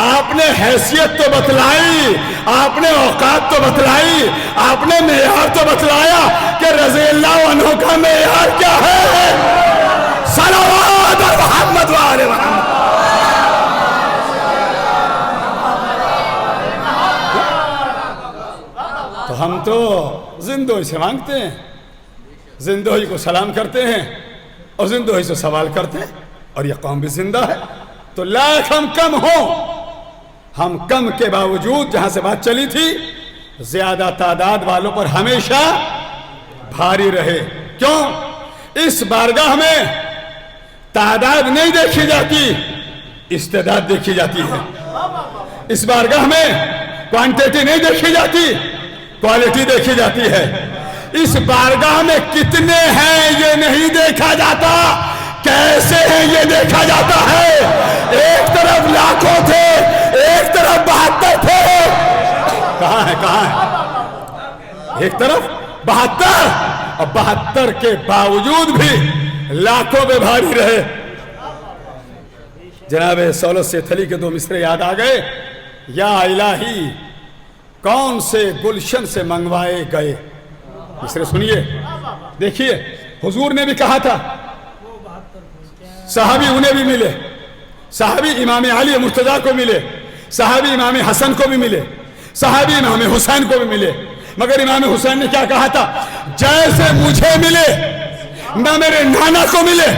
آپ نے حیثیت تو بتلائی، آپ نے اوقات تو بتلائی، آپ نے معیار تو بتلایا کہ رضی اللہ عنہ کا معیار کیا ہے؟ صلوات اور محمد وآل محمد۔ تو ہم تو زندوی سے مانگتے ہیں، زندوی کو سلام کرتے ہیں اور زندوی سے سوال کرتے ہیں، اور یہ قوم بھی زندہ ہے۔ تو لاکھ ہم کم ہوں، ہم کم کے باوجود جہاں سے بات چلی تھی زیادہ تعداد والوں پر ہمیشہ بھاری رہے۔ کیوں؟ اس بارگاہ میں تعداد نہیں دیکھی جاتی، استعداد دیکھی جاتی ہے۔ اس بارگاہ میں کوانٹیٹی نہیں دیکھی جاتی، کوالٹی دیکھی جاتی ہے۔ اس بارگاہ میں کتنے ہیں یہ نہیں دیکھا جاتا، کیسے ہیں یہ دیکھا جاتا ہے۔ ایک طرف لاکھوں تھے، ایک طرف 72 تھے، کہاں ہے؟ ایک طرف 72 اور 72 کے باوجود بھی لاکھوں پہ بھاری رہے۔ جناب سولت سے تھلی کے 2 مصرے یاد آ گئے، یا الہی کون سے گلشن سے منگوائے گئے۔ مصرے سنیے، دیکھیے حضور نے بھی کہا تھا، صحابی انہیں بھی ملے، صحابی امام علی مرتضیٰ کو ملے، صحابی امام حسن کو بھی ملے، صحابی امام حسین کو بھی ملے، مگر امام حسین نے کیا کہا تھا؟ جیسے مجھے ملے نہ میرے نانا کو ملے،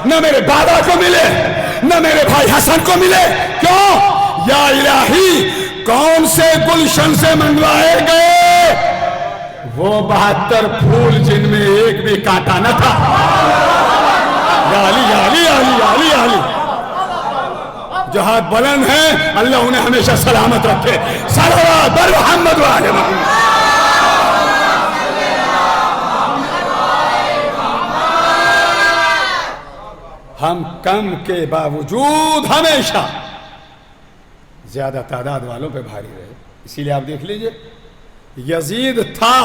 نہ میرے بابا کو ملے، نہ میرے بھائی حسن کو ملے۔ کیوں؟ یا الہی کون سے گلشن سے منگوائے گئے وہ 72 پھول جن میں ایک بھی کانٹا نہ تھا۔ یا علی یا علی یا علی یا علی یا علی، جو ہاتھ بلند ہیں اللہ انہیں ہمیشہ سلامت رکھے۔ صلوات بر محمد و آل محمد۔ ہم کم کے باوجود ہمیشہ زیادہ تعداد والوں پہ بھاری رہے۔ اسی لیے آپ دیکھ لیجئے، یزید تھا،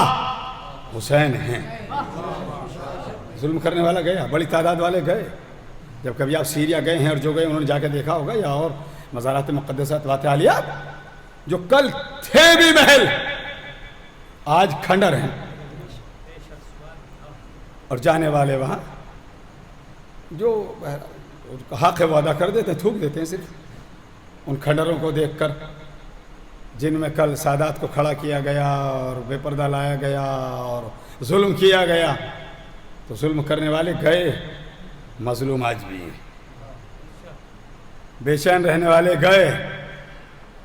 حسین ہیں۔ ظلم کرنے والا گیا، بڑی تعداد والے گئے۔ جب کبھی آپ سیریا گئے ہیں اور جو گئے انہوں نے جا کے دیکھا ہوگا، یا اور مزارات مقدسات واقعات جو کل تھے بھی محل آج کھنڈر ہیں، اور جانے والے وہاں جو حق وعدہ کر دیتے ہیں، تھوک دیتے ہیں صرف ان کھنڈروں کو دیکھ کر جن میں کل سادات کو کھڑا کیا گیا اور بے پردہ لایا گیا اور ظلم کیا گیا۔ تو ظلم کرنے والے گئے، مظلوم آج بھی ہیں۔ بے چین رہنے والے گئے،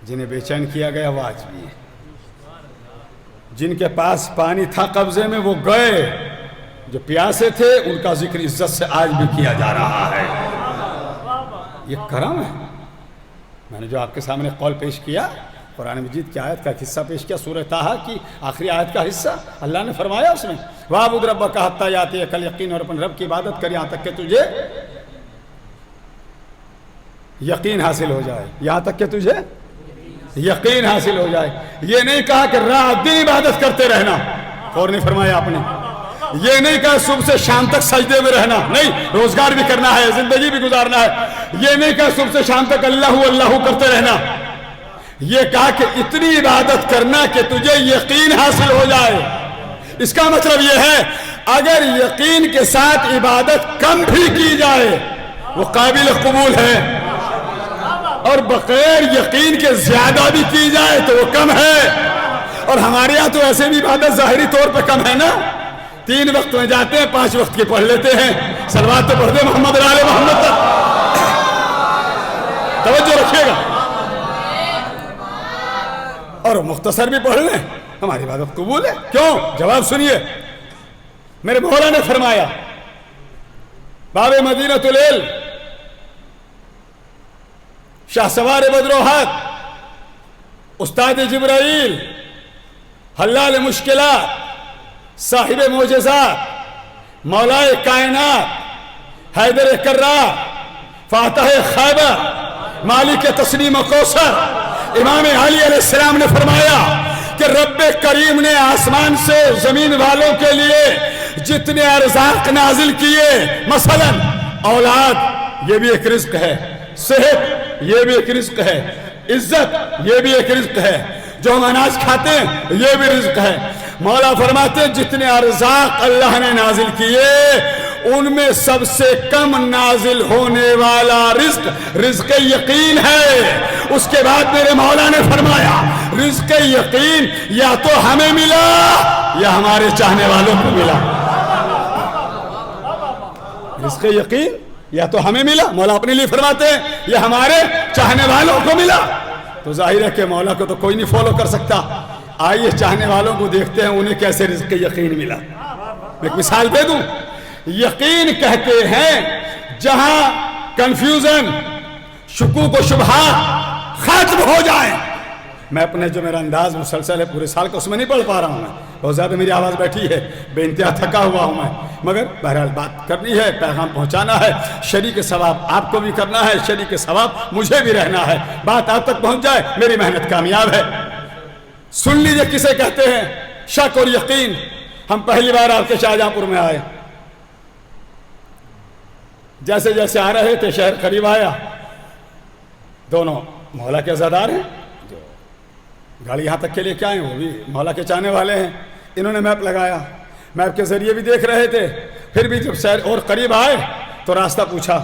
جنہیں بے چین کیا گیا وہ آج بھی ہیں۔ جن کے پاس پانی تھا قبضے میں وہ گئے، جو پیاسے تھے ان کا ذکر عزت سے آج بھی کیا جا رہا ہے۔ یہ کرم ہے۔ میں نے جو آپ کے سامنے قول پیش کیا، قرآن مجید کی آیت کا حصہ پیش کیا، سورہ طٰہٰ کی آخری آیت کا حصہ، اللہ نے فرمایا اس میں وَاعْبُدْ رَبَّكَ حَتَّىٰ يَأْتِيَكَ الْيَقِينُ، اور اپنے رب کی عبادت کر یہاں تک کہ تجھے یقین حاصل ہو جائے، یہاں تک کہ تجھے یقین حاصل ہو جائے۔ یہ نہیں کہا کہ رات دن عبادت کرتے رہنا، اور نہیں فرمایا آپ نے۔ یہ نہیں کہا صبح سے شام تک سجدے میں رہنا، نہیں، روزگار بھی کرنا ہے، زندگی بھی گزارنا ہے۔ یہ نہیں کہا صبح سے شام تک اللہ اللہ کرتے رہنا۔ یہ کہا کہ اتنی عبادت کرنا کہ تجھے یقین حاصل ہو جائے۔ اس کا مطلب یہ ہے اگر یقین کے ساتھ عبادت کم بھی کی جائے وہ قابل قبول ہے، اور بغیر یقین کے زیادہ بھی کی جائے تو وہ کم ہے۔ اور ہمارے یہاں تو ایسے بھی عبادت ظاہری طور پہ کم ہے نا، 3 وقت میں جاتے ہیں، 5 وقت کے پڑھ لیتے ہیں، صلوات تو پڑھتے محمد علی محمد تک۔ توجہ رکھیے گا، اور مختصر بھی پڑھ لیں، ہماری عبادت قبول ہے۔ کیوں؟ جواب سنیے، میرے مولا نے فرمایا باب مدینۃ العلم، شاہ سوار بدروہات، استاد جبرائیل، حلال مشکلات، صاحب معجزات، مولائے کائنات، حیدر کرار، فاتح خیبر، مالک تسنیم و کوثر، امام علی علیہ السلام نے فرمایا کہ رب کریم نے آسمان سے زمین والوں کے لیے جتنے ارزاق نازل کیے، مثلا اولاد یہ بھی ایک رزق ہے، صحت یہ بھی ایک رزق ہے، عزت یہ بھی ایک رزق ہے، جو ہم اناج کھاتے ہیں یہ بھی رزق ہے۔ مولا فرماتے ہیں جتنے ارزاق اللہ نے نازل کیے ان میں سب سے کم نازل ہونے والا رزق یقین ہے۔ اس کے بعد میرے مولا نے فرمایا رزق یقین یا تو ہمیں ملا یا ہمارے چاہنے والوں کو ملا۔ رزق یقین یا تو ہمیں ملا، مولا اپنے لیے فرماتے ہیں، یا ہمارے چاہنے والوں کو ملا۔ تو ظاہر ہے کہ مولا کو تو کوئی نہیں فالو کر سکتا۔ آئیے چاہنے والوں کو دیکھتے ہیں انہیں کیسے رزق یقین ملا۔ میں ایک مثال دے دوں، یقین کہتے ہیں جہاں کنفیوژن، شکوک و شبہات ختم ہو جائیں۔ میں اپنے جو میرا انداز مسلسل ہے پورے سال کا اس میں نہیں پڑھ پا رہا ہوں، میں بہت زیادہ میری آواز بیٹھی ہے، بے انتہا تھکا ہوا ہوں میں، مگر بہرحال بات کرنی ہے، پیغام پہنچانا ہے، شریک ثواب آپ کو بھی کرنا ہے، شریک ثواب مجھے بھی رہنا ہے، بات آپ تک پہنچ جائے میری محنت کامیاب ہے۔ سن لیجئے کسے کہتے ہیں شک اور یقین۔ ہم پہلی بار آپ کے شاہجہاں پور میں آئے، جیسے جیسے آ رہے تھے شہر قریب آیا، دونوں مولا کے عزادار ہیں، جو گاڑی یہاں تک کے لے کے آئے وہ بھی مولا کے چاہنے والے ہیں۔ انہوں نے میپ لگایا، میپ کے ذریعے بھی دیکھ رہے تھے، پھر بھی جب شہر اور قریب آئے تو راستہ پوچھا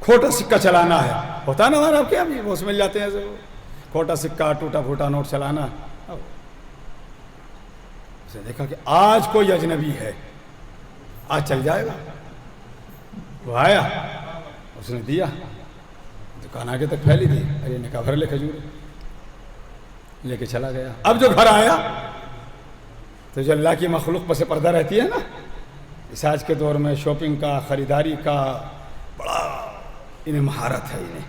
کھوٹا سکہ چلانا ہے، ہوتا ہے نا ہمارا آپ کے یہاں بھی، وہ مل جاتے ہیں ایسے، کھوٹا سکہ ٹوٹا پھوٹا نوٹ چلانا. اسے دیکھا کہ آج کوئی اجنبی ہے، آج چل جائے گا. وہ آیا، اس نے دیا، دکان آگے تک پھیلی تھی. ارے نے کہا بھر لے کھجور، لے کے چلا گیا. اب جو گھر آیا تو جو اللہ کی مخلوق پر سے پردہ رہتی ہے نا، اس آج کے دور میں شاپنگ کا، خریداری کا بڑا انہیں مہارت ہے انہیں.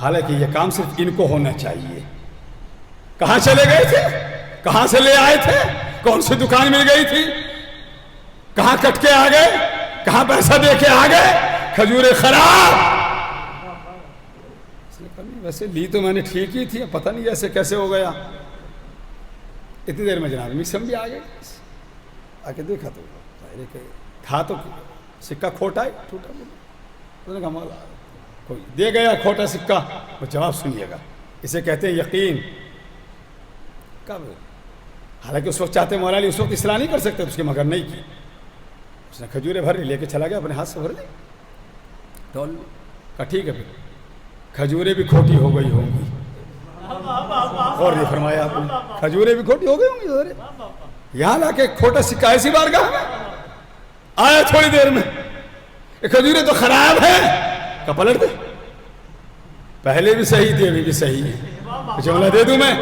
حالانکہ یہ کام صرف ان کو ہونا چاہیے. کہاں چلے گئے تھے؟ کہاں سے لے آئے تھے؟ کون سی دکان مل گئی تھی؟ کہاں کٹ کے آ گئے؟ کہاں پیسہ دے کے آ گئے؟ کھجوریں خراب. ویسے لی تو میں نے ٹھیک ہی تھی، پتہ نہیں ایسے کیسے ہو گیا. اتنی دیر میں جناب میسم بھی آ گئے. آ کے دیکھا تو تھا تو سکہ کھوٹا ہے، ٹوٹا. انہوں نے کہا مولا کوئی دے گیا کھوٹا سکہ. وہ جواب سنیے گا، اسے کہتے ہیں یقین. کب؟ حالانکہ اس وقت چاہتے مولا علی اس وقت اصلاح نہیں کر سکتے اس کی، مگر نہیں کی. اس نے کھجوریں بھر لی، لے کے چلا گیا، اپنے ہاتھ سے بھر لی، ڈول لی. کہا ٹھیک ہے پھر کھجوریں بھی کھوٹی ہو گئی ہوں گی. اور نہیں فرمایا آپ نے، کھجوریں بھی کھوٹی ہو گئی ہوں گی. یہاں لا کے کھوٹا سکہ ایسی بارگاہ میں آیا تھوڑی دیر میں، یہ کھجوریں تو خراب ہیں. کہ پلٹ دے، پہلے بھی صحیح تھی ابھی بھی صحیح ہے. جملہ دے دوں میں،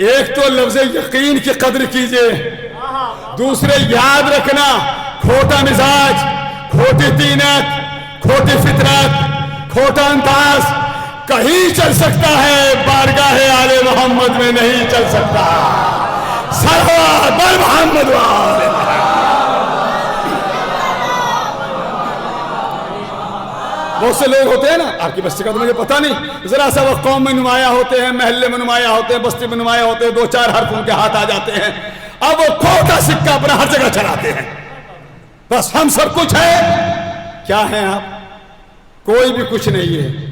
ایک تو لفظ یقین کی قدر کیجئے، دوسرے یاد رکھنا کھوٹا مزاج، کھوٹی طینت، کھوٹی فطرت، کھوٹا انداز کہیں چل سکتا ہے، بارگاہ آل محمد میں نہیں چل سکتا. صلوات بر محمد و آل محمد. بہت سے لوگ ہوتے ہیں نا، آپ کی بستی کا تو مجھے پتہ نہیں، ذرا سا وہ قوم میں نمایاں ہوتے ہیں، محلے میں نمایاں ہوتے ہیں، بستی میں نمایاں ہوتے ہیں، 2-4 حرف ان کے ہاتھ آ جاتے ہیں، اب وہ کھوٹا سکہ اپنا ہر جگہ چلاتے ہیں. بس ہم سب کچھ ہے. کیا ہیں آپ؟ کوئی بھی کچھ نہیں ہے.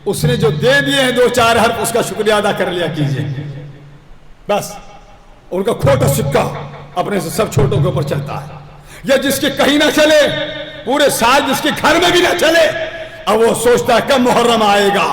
اس نے جو دے دیے ہیں 2-4 حرف، اس کا شکریہ ادا کر لیا کیجئے. بس ان کا کھوٹا سکہ اپنے سے سب چھوٹوں کے اوپر چلتا ہے. یا جس کے کہیں نہ چلے، پورے سال جس کے گھر میں بھی نہ چلے، اب وہ سوچتا ہے کب محرم آئے گا،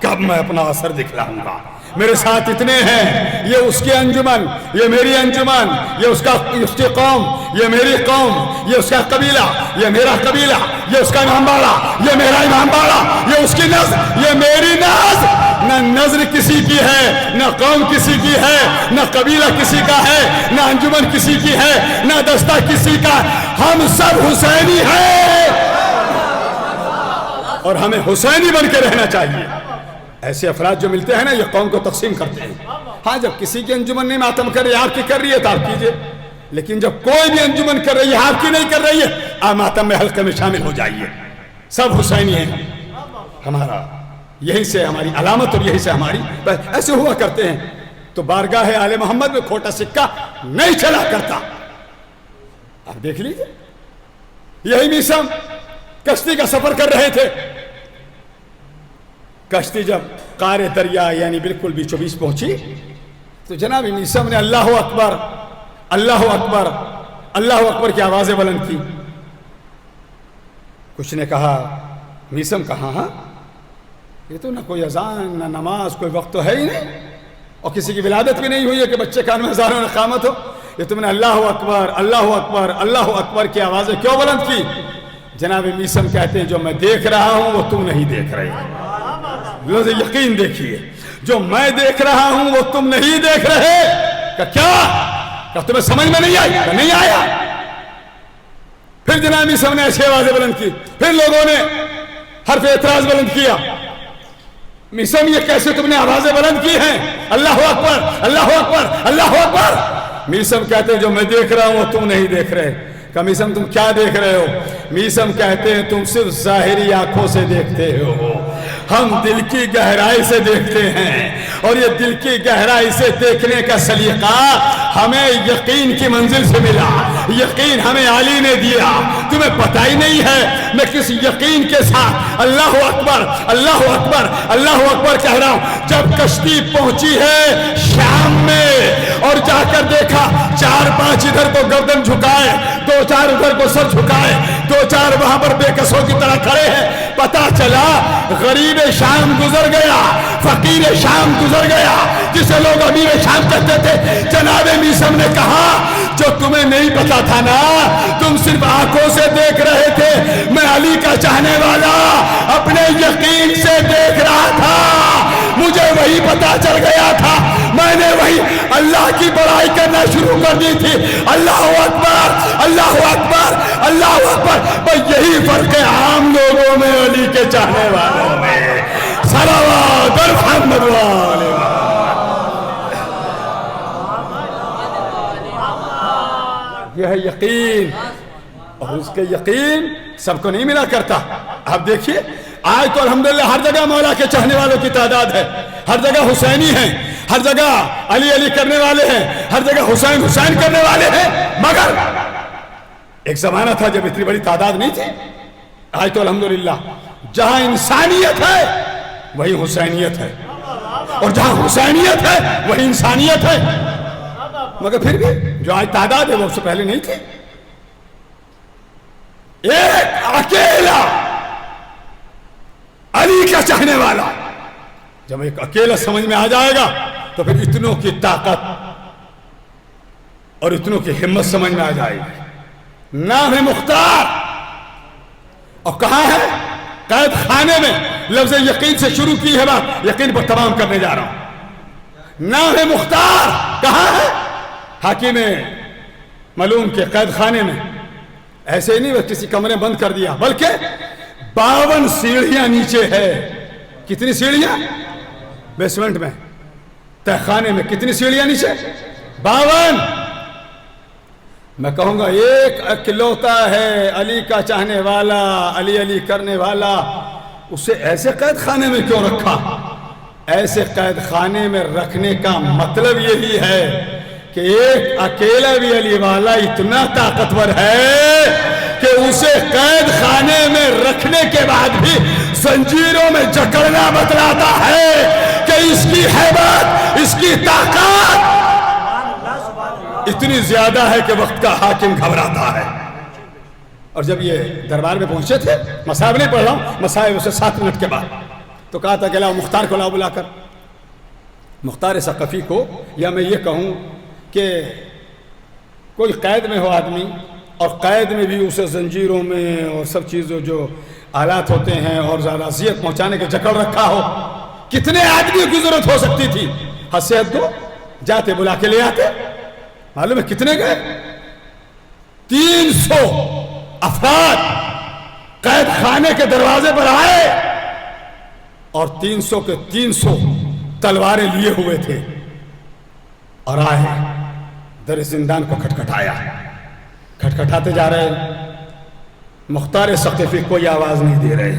کب میں اپنا اثر دکھلاؤں گا. میرے ساتھ اتنے ہیں، یہ اس کی انجمن، یہ میری انجمن، یہ اس کی قوم، یہ میری قوم، یہ اس کا قبیلہ، یہ میرا قبیلہ، یہ اس کا امام باڑہ، یہ میرا امام باڑہ، یہ اس کی نظر، یہ میری نظر. نہ نظر کسی کی ہے، نہ قوم کسی کی ہے، نہ قبیلہ کسی کا ہے، نہ انجمن کسی کی ہے، نہ دستہ کسی کا. ہم سب حسینی ہیں اور ہمیں حسینی بن کے رہنا چاہیے. ایسے افراد جو ملتے ہیں نا، یہ قوم کو تقسیم کرتے ہیں. ہاں جب کسی کی انجمن نہیں ماتم کر رہی، آپ کی کر رہی ہے تو آپ کیجئے. لیکن جب کوئی بھی انجمن کر رہی ہے، آپ کی نہیں کر رہی ہے، آپ ماتم میں حلقے میں شامل ہو جائیے. سب حسینی ہیں. ہمارا یہی سے ہماری علامت اور یہی سے ہماری ایسے ہوا کرتے ہیں. تو بارگاہ آل محمد میں کھوٹا سکہ نہیں چلا کرتا. آپ دیکھ لیجئے، یہی میسم کشتی کا سفر کر رہے تھے. کشتی جب قعر دریا یعنی بالکل بیچو بیچ پہنچی تو جناب میسم نے اللہ اکبر، اللہ اکبر، اللہ اکبر کی آوازیں بلند کی. کچھ نے کہا میسم کہاں؟ ہاں یہ تو نہ کوئی اذان نہ نماز، کوئی وقت تو ہے ہی نہیں، اور کسی کی ولادت بھی نہیں ہوئی ہے کہ بچے کان میں ہزاروں اقامت ہو. یہ تم نے اللہ اکبر، اللہ اکبر، اللہ اکبر کی آوازیں کیوں بلند کی؟ جناب میسم کہتے ہیں جو میں دیکھ رہا ہوں وہ تم نہیں دیکھ رہے. لفظ یقین دیکھیے، جو میں دیکھ رہا ہوں وہ تم نہیں دیکھ رہے. کہ کیا؟ کہ تمہیں سمجھ میں نہیں آئی؟ کہ نہیں آیا. پھر جناب میسم نے ایسی آوازیں بلند کی، پھر لوگوں نے حرف اعتراض بلند کیا. میسم یہ کیسے تم نے آوازیں بلند کی ہیں؟ اللہ اکبر، اللہ اکبر، اللہ اکبر. میسم کہتے ہیں جو میں دیکھ رہا ہوں وہ تم نہیں دیکھ رہے. کہ میسم تم کیا دیکھ رہے ہو؟ میسم کہتے ہیں تم صرف ظاہری آنکھوں سے دیکھتے ہو، ہم دل کی گہرائی سے دیکھتے ہیں. اور یہ دل کی گہرائی سے دیکھنے کا سلیقہ ہمیں یقین کی منزل سے ملا. یقین ہمیں علی نے دیا، تمہیں پتہ ہی نہیں ہے میں کس یقین کے ساتھ اللہ اکبر اللہ اکبر اللہ اکبر کہہ رہا ہوں۔ جب کشتی پہنچی ہے شام میں اور جا کر دیکھا 4-5 ادھر کو گردن جھکائے، 2-4 ادھر کو سر جھکائے، 2-4 وہاں پر بے کسوں کی طرح کھڑے ہیں، پتا چلا غریب شام گزر گیا، فقیر شام گزر گیا، جسے لوگ امیر شام کہتے تھے۔ جناب میثم نے کہا جو تمہیں نہیں پتا تھا نا، تم صرف آنکھوں سے دیکھ رہے تھے، میں علی کا چاہنے والا اپنے یقین سے دیکھ رہا تھا، مجھے وہی پتا چل گیا تھا، میں نے وہی اللہ کی بڑائی کرنا شروع کر دی تھی۔ اللہ اکبر اللہ اکبر اللہ اکبر۔ بھئی یہی فرق ہے عام لوگوں میں علی کے چاہنے والوں میں۔ صلوات محمد والے یہ ہے یقین، اور اس کے یقین سب کو نہیں ملا کرتا۔ آپ دیکھیے آج تو الحمدللہ ہر جگہ مولا کے چاہنے والوں کی تعداد ہے، ہر جگہ حسینی ہیں، ہر جگہ علی علی کرنے والے ہیں، ہر جگہ حسین حسین کرنے والے ہیں، مگر ایک زمانہ تھا جب اتنی بڑی تعداد نہیں تھی۔ آج تو الحمدللہ جہاں انسانیت ہے وہی حسینیت ہے، اور جہاں حسینیت ہے وہی انسانیت ہے، مگر پھر بھی جو آج تعداد ہے وہ اس سے پہلے نہیں تھی۔ ایک اکیلا علی کا چاہنے والا جب ایک اکیلا سمجھ میں آ جائے گا تو پھر اتنوں کی طاقت اور اتنوں کی ہمت سمجھ میں آ جائے گی۔ نام ہے مختار، اور کہاں ہے؟ قید خانے میں۔ لفظ یقین سے شروع کی ہے بات، یقین پر تمام کرنے جا رہا ہوں۔ نام ہے مختار کہاں ہے؟ حاکم ملوم کے قید خانے میں۔ ایسے ہی نہیں وہ کسی کمرے بند کر دیا، بلکہ 52 سیڑھیاں نیچے ہے۔ کتنی سیڑھیاں؟ بیسمنٹ میں تہ خانے میں کتنی سیڑھیاں نیچے؟ 52۔ میں کہوں گا ایک اکلوتا ہے علی کا چاہنے والا، علی علی کرنے والا، اسے ایسے قید خانے میں کیوں رکھا؟ ایسے قید خانے میں رکھنے کا مطلب یہی ہے کہ ایک اکیلا بھی علی والا اتنا طاقتور ہے کہ اسے قید خانے میں رکھنے کے بعد بھی زنجیروں میں جکڑنا بتلاتا ہے کہ اس کی ہیبت، اس کی طاقت اتنی زیادہ ہے کہ وقت کا حاکم گھبراتا ہے۔ اور جب یہ دربار میں پہنچے تھے، مصائب نہیں پڑھ رہا ہوں، مصائب اسے 7 منٹ کے بعد، تو کہا تھا کہ لاؤ مختار کو لاؤ بلا کر۔ مختار ثقفی کو، یا میں یہ کہوں کہ کوئی قید میں ہو آدمی اور قید میں بھی اسے زنجیروں میں اور سب چیزوں جو آلات ہوتے ہیں اور زیادہ اذیت پہنچانے کے جکڑ رکھا ہو، کتنے آدمی کی ضرورت ہو سکتی تھی؟ حد سے حد دو، جاتے بلا کے لے آتے۔ معلوم ہے کتنے گئے؟ 300 افراد قید خانے کے دروازے پر آئے اور 300 کے 300 تلواریں لیے ہوئے تھے، اور آئے در زندان کو کھٹکھٹایا، کھٹکھٹاتے جا رہے۔ مختار ثقفی کوئی آواز نہیں دے رہے،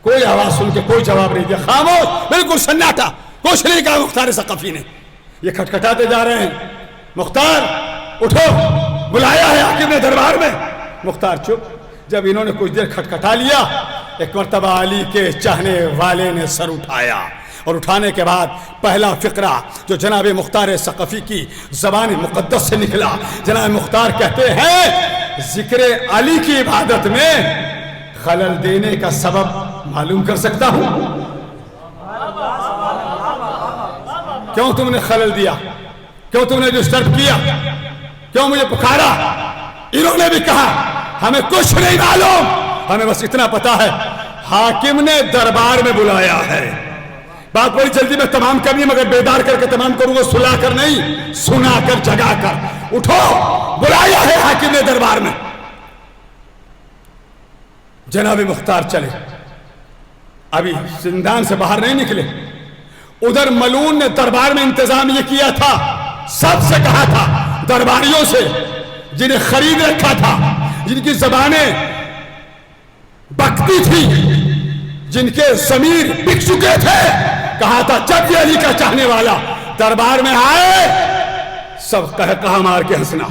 کوئی آواز سن کے کوئی جواب نہیں دیا، خاموش، بالکل سناٹا، کچھ نہیں کہا مختار ثقفی نے۔ یہ کھٹکھٹاتے جا رہے ہیں، مختار اٹھو، بلایا ہے حاکم نے دربار میں۔ مختار چپ۔ جب انہوں نے کچھ دیر کھٹکھٹا لیا، ایک مرتبہ علی کے چاہنے والے نے سر اٹھایا، اور اٹھانے کے بعد پہلا فقرہ جو جناب مختار ثقفی کی زبان مقدس سے نکلا، جناب مختار کہتے ہیں ذکر علی کی عبادت میں خلل دینے کا سبب معلوم کر سکتا ہوں؟ کیوں تم نے خلل دیا؟ کیوں تم نے ڈسٹرب کیا؟ کیوں مجھے پکارا؟ انہوں نے بھی کہا ہمیں کچھ نہیں معلوم، ہمیں بس اتنا پتا ہے حاکم نے دربار میں بلایا ہے۔ بات بڑی جلدی میں تمام کرنی، مگر بیدار کر کے تمام کروں گا، سلا کر نہیں، سنا کر جگا کر۔ اٹھو، بلایا ہے حاکم نے دربار میں۔ جناب مختار چلے، ابھی زندان سے باہر نہیں نکلے۔ ادھر ملون نے دربار میں انتظام یہ کیا تھا، سب سے کہا تھا، درباریوں سے جنہیں خرید رکھا تھا، جن کی زبانیں بکتی تھی، جن کے ضمیر بک چکے تھے، کہا تھا جب یہ علی کا چاہنے والا دربار میں آئے، سب کہا مار کے ہنسنا،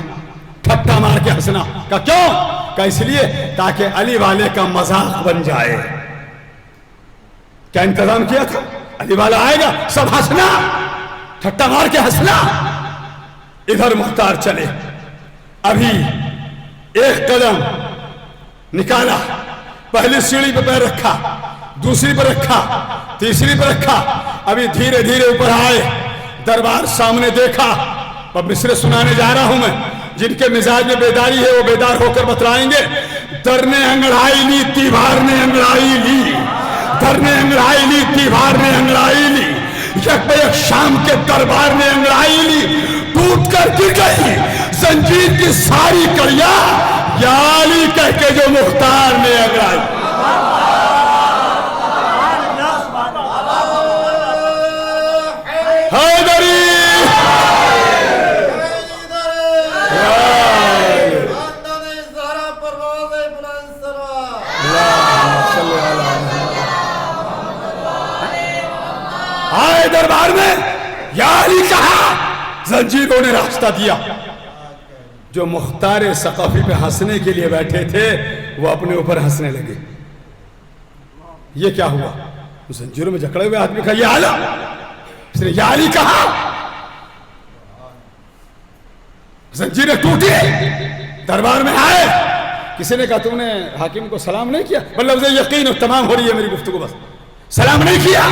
ٹھٹا مار کے ہنسنا کا کیوں؟ کہ اس لیے تاکہ علی والے کا مذاق بن جائے. کیا انتظام کیا تھا؟ علی والا آئے گا سب ہنسنا، ٹھٹا مار کے ہنسنا. ادھر مختار چلے، ابھی ایک قدم نکالا، پہلی سیڑھی پہ پیر رکھا، دوسری پہ رکھا، تیسری پہ رکھا، ابھی دھیرے دھیرے اوپر آئے، دربار سامنے دیکھا. اب مصرع سنانے جا رہا ہوں میں، جن کے مزاج میں بیداری ہے وہ بیدار ہو کر بتلائیں گے. در نے انگڑائی لی تیوار نے انگڑائی لی، در نے انگڑائی لی تیوار نے انگڑائی لی، یک بہ یک شام کے دربار نے انگڑائی لی، ٹوٹ کر گر گئی زنجیر کی ساری کڑیاں، یا علی کہہ کے جو مختار نے انگڑائی. حیدری آئے دربار میں، یا علی کہا، زنجیروں نے راستہ دیا. جو مختار ثقفی پہ ہنسنے کے لیے بیٹھے تھے وہ اپنے اوپر ہنسنے لگے. یہ کیا ہوا؟ زنجیروں میں جکڑے ہوئے آدمی کہا یا علی، اس نے یا علی کہا. زنجیریں ٹوٹی، دربار میں آئے. کسی نے کہا تم نے حاکم کو سلام نہیں کیا؟ بلفظ یقین و تمام ہو رہی ہے میری گفتگو، بس سلام نہیں کیا.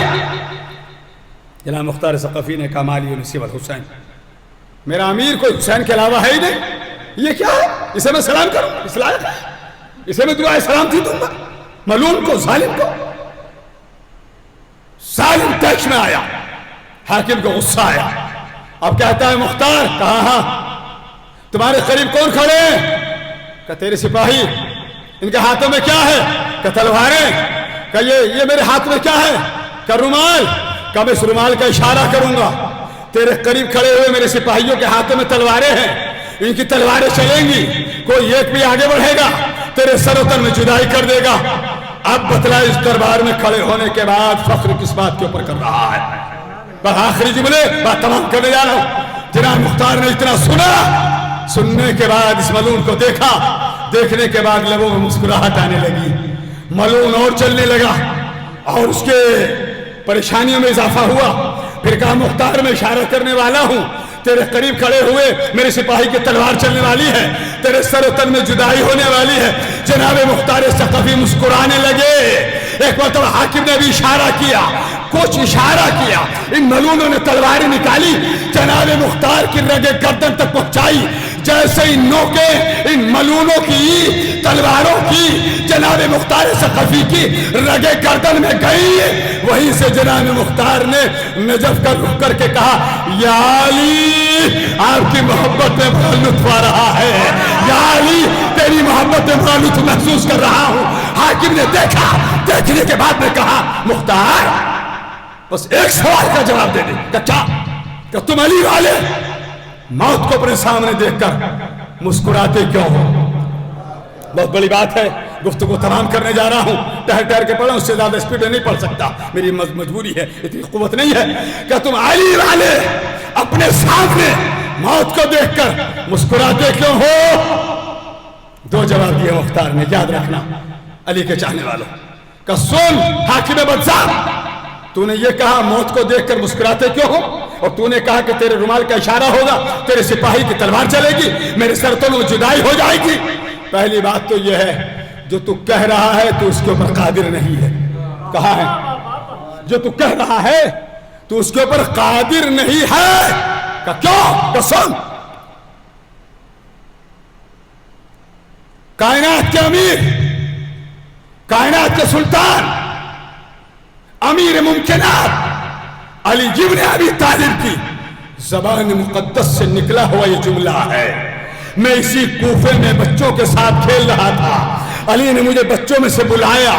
جناب مختار ثقفی نے کہا مالی ونسی والحسین، میرا امیر کوئی حسین کے علاوہ ہے ہی نہیں. یہ کیا ہے؟ اسے میں سلام کروں؟ اس لائق ہے؟ اسے میں دعائے سلامتی دوں گا؟ ملعون کو، ظالم کو. ظالم ٹیکس میں آیا، حاکم کو غصہ آیا. اب کہتا ہے مختار، کہا ہاں تمہارے قریب کون کھڑے ہیں؟ کہ تیرے سپاہی. ان کے ہاتھوں میں کیا ہے؟ کہ تلواریں. کہ یہ میرے ہاتھ میں کیا ہے؟ کہ رومال. کہ میں اس رومال کا اشارہ کروں گا. تیرے قریب کھڑے ہوئے میرے سپاہیوں کے ہاتھوں میں تلواریں ہیں، ان کی تلواریں چلیں گی، کوئی ایک بھی آگے بڑھے گا تیرے سر و تن میں جدائی کر دے گا. اب بتلا اس دربار میں کھڑے ہونے کے بعد فخر کس بات کے اوپر کر رہا ہے؟ بس آخری جملے بات تمام کرنے جا رہا ہوں. جناب مختار نے اتنا سنا، سننے کے بعد اس ملعون کو دیکھا، دیکھنے کے بعد لبوں میں مسکراہٹ آنے لگی. ملعون اور چلنے لگا اور اس کے پریشانیوں میں اضافہ ہوا. پھر کہا مختار میں اشارہ کرنے والا ہوں، تیرے قریب کھڑے ہوئے میرے سپاہی کی تلوار چلنے والی ہے، تیرے سر و تن میں جدائی ہونے والی ہے. جناب مختار ثقفی مسکرانے لگے. ایک مرتبہ حاکم نے بھی اشارہ کیا، کچھ اشارہ کیا، ان ملعونوں نے تلواریں نکالی، جناب مختار کی رگے گردن تک پہنچائی. جیسے ان نوکیں ان ملعونوں کی تلواروں کی جناب مختار ثقفی کی رگے گردن میں گئی، وہیں سے جناب مختار نے نجف کر رک کر کے کہا یا علی آپ کی محبت میں بڑا لطف آ رہا ہے، یا علی تیری محبت میں بڑا لطف محسوس کر رہا ہوں. حاکم نے دیکھا، دیکھنے کے بعد میں کہا مختار بس ایک سوال کا جواب دے دے. کیا کہ تم علی والے موت کو اپنے سامنے دیکھ کر مسکراتے کیوں ہو؟ بہت بڑی بات ہے، گفتگو تمام کرنے جا رہا ہوں، ٹہر ٹہر کے پڑھا، اس سے زیادہ اسپیڈ میں نہیں پڑھ سکتا، میری مجبوری ہے، اتنی قوت نہیں ہے. کہ تم علی والے اپنے سامنے موت کو دیکھ کر مسکراتے کیوں ہو؟ دو جواب دیے مختار نے، یاد رکھنا علی کے چاہنے والوں. کہ سن حاکم بدزام، تو نے یہ کہا موت کو دیکھ کر مسکراتے کیوں ہو، اور تو نے کہا کہ تیرے رومال کا اشارہ ہوگا، تیرے سپاہی کی تلوار چلے گی، میرے سرتوں میں جدائی ہو جائے گی. پہلی بات تو یہ ہے جو تو کہہ رہا ہے تو اس کے اوپر قادر نہیں ہے. کہا ہے جو تو کہہ رہا ہے تو اس کے اوپر قادر نہیں ہے. کہ کیوں؟ کہ سن کائنات کے امیر، کائنات کے سلطان، امیر ممکنات علی ابن ابی طالب کی زبان مقدس سے نکلا ہوا یہ جملہ ہے. میں اسی کوفے میں بچوں کے ساتھ کھیل رہا تھا، علی نے مجھے بچوں میں سے بلایا،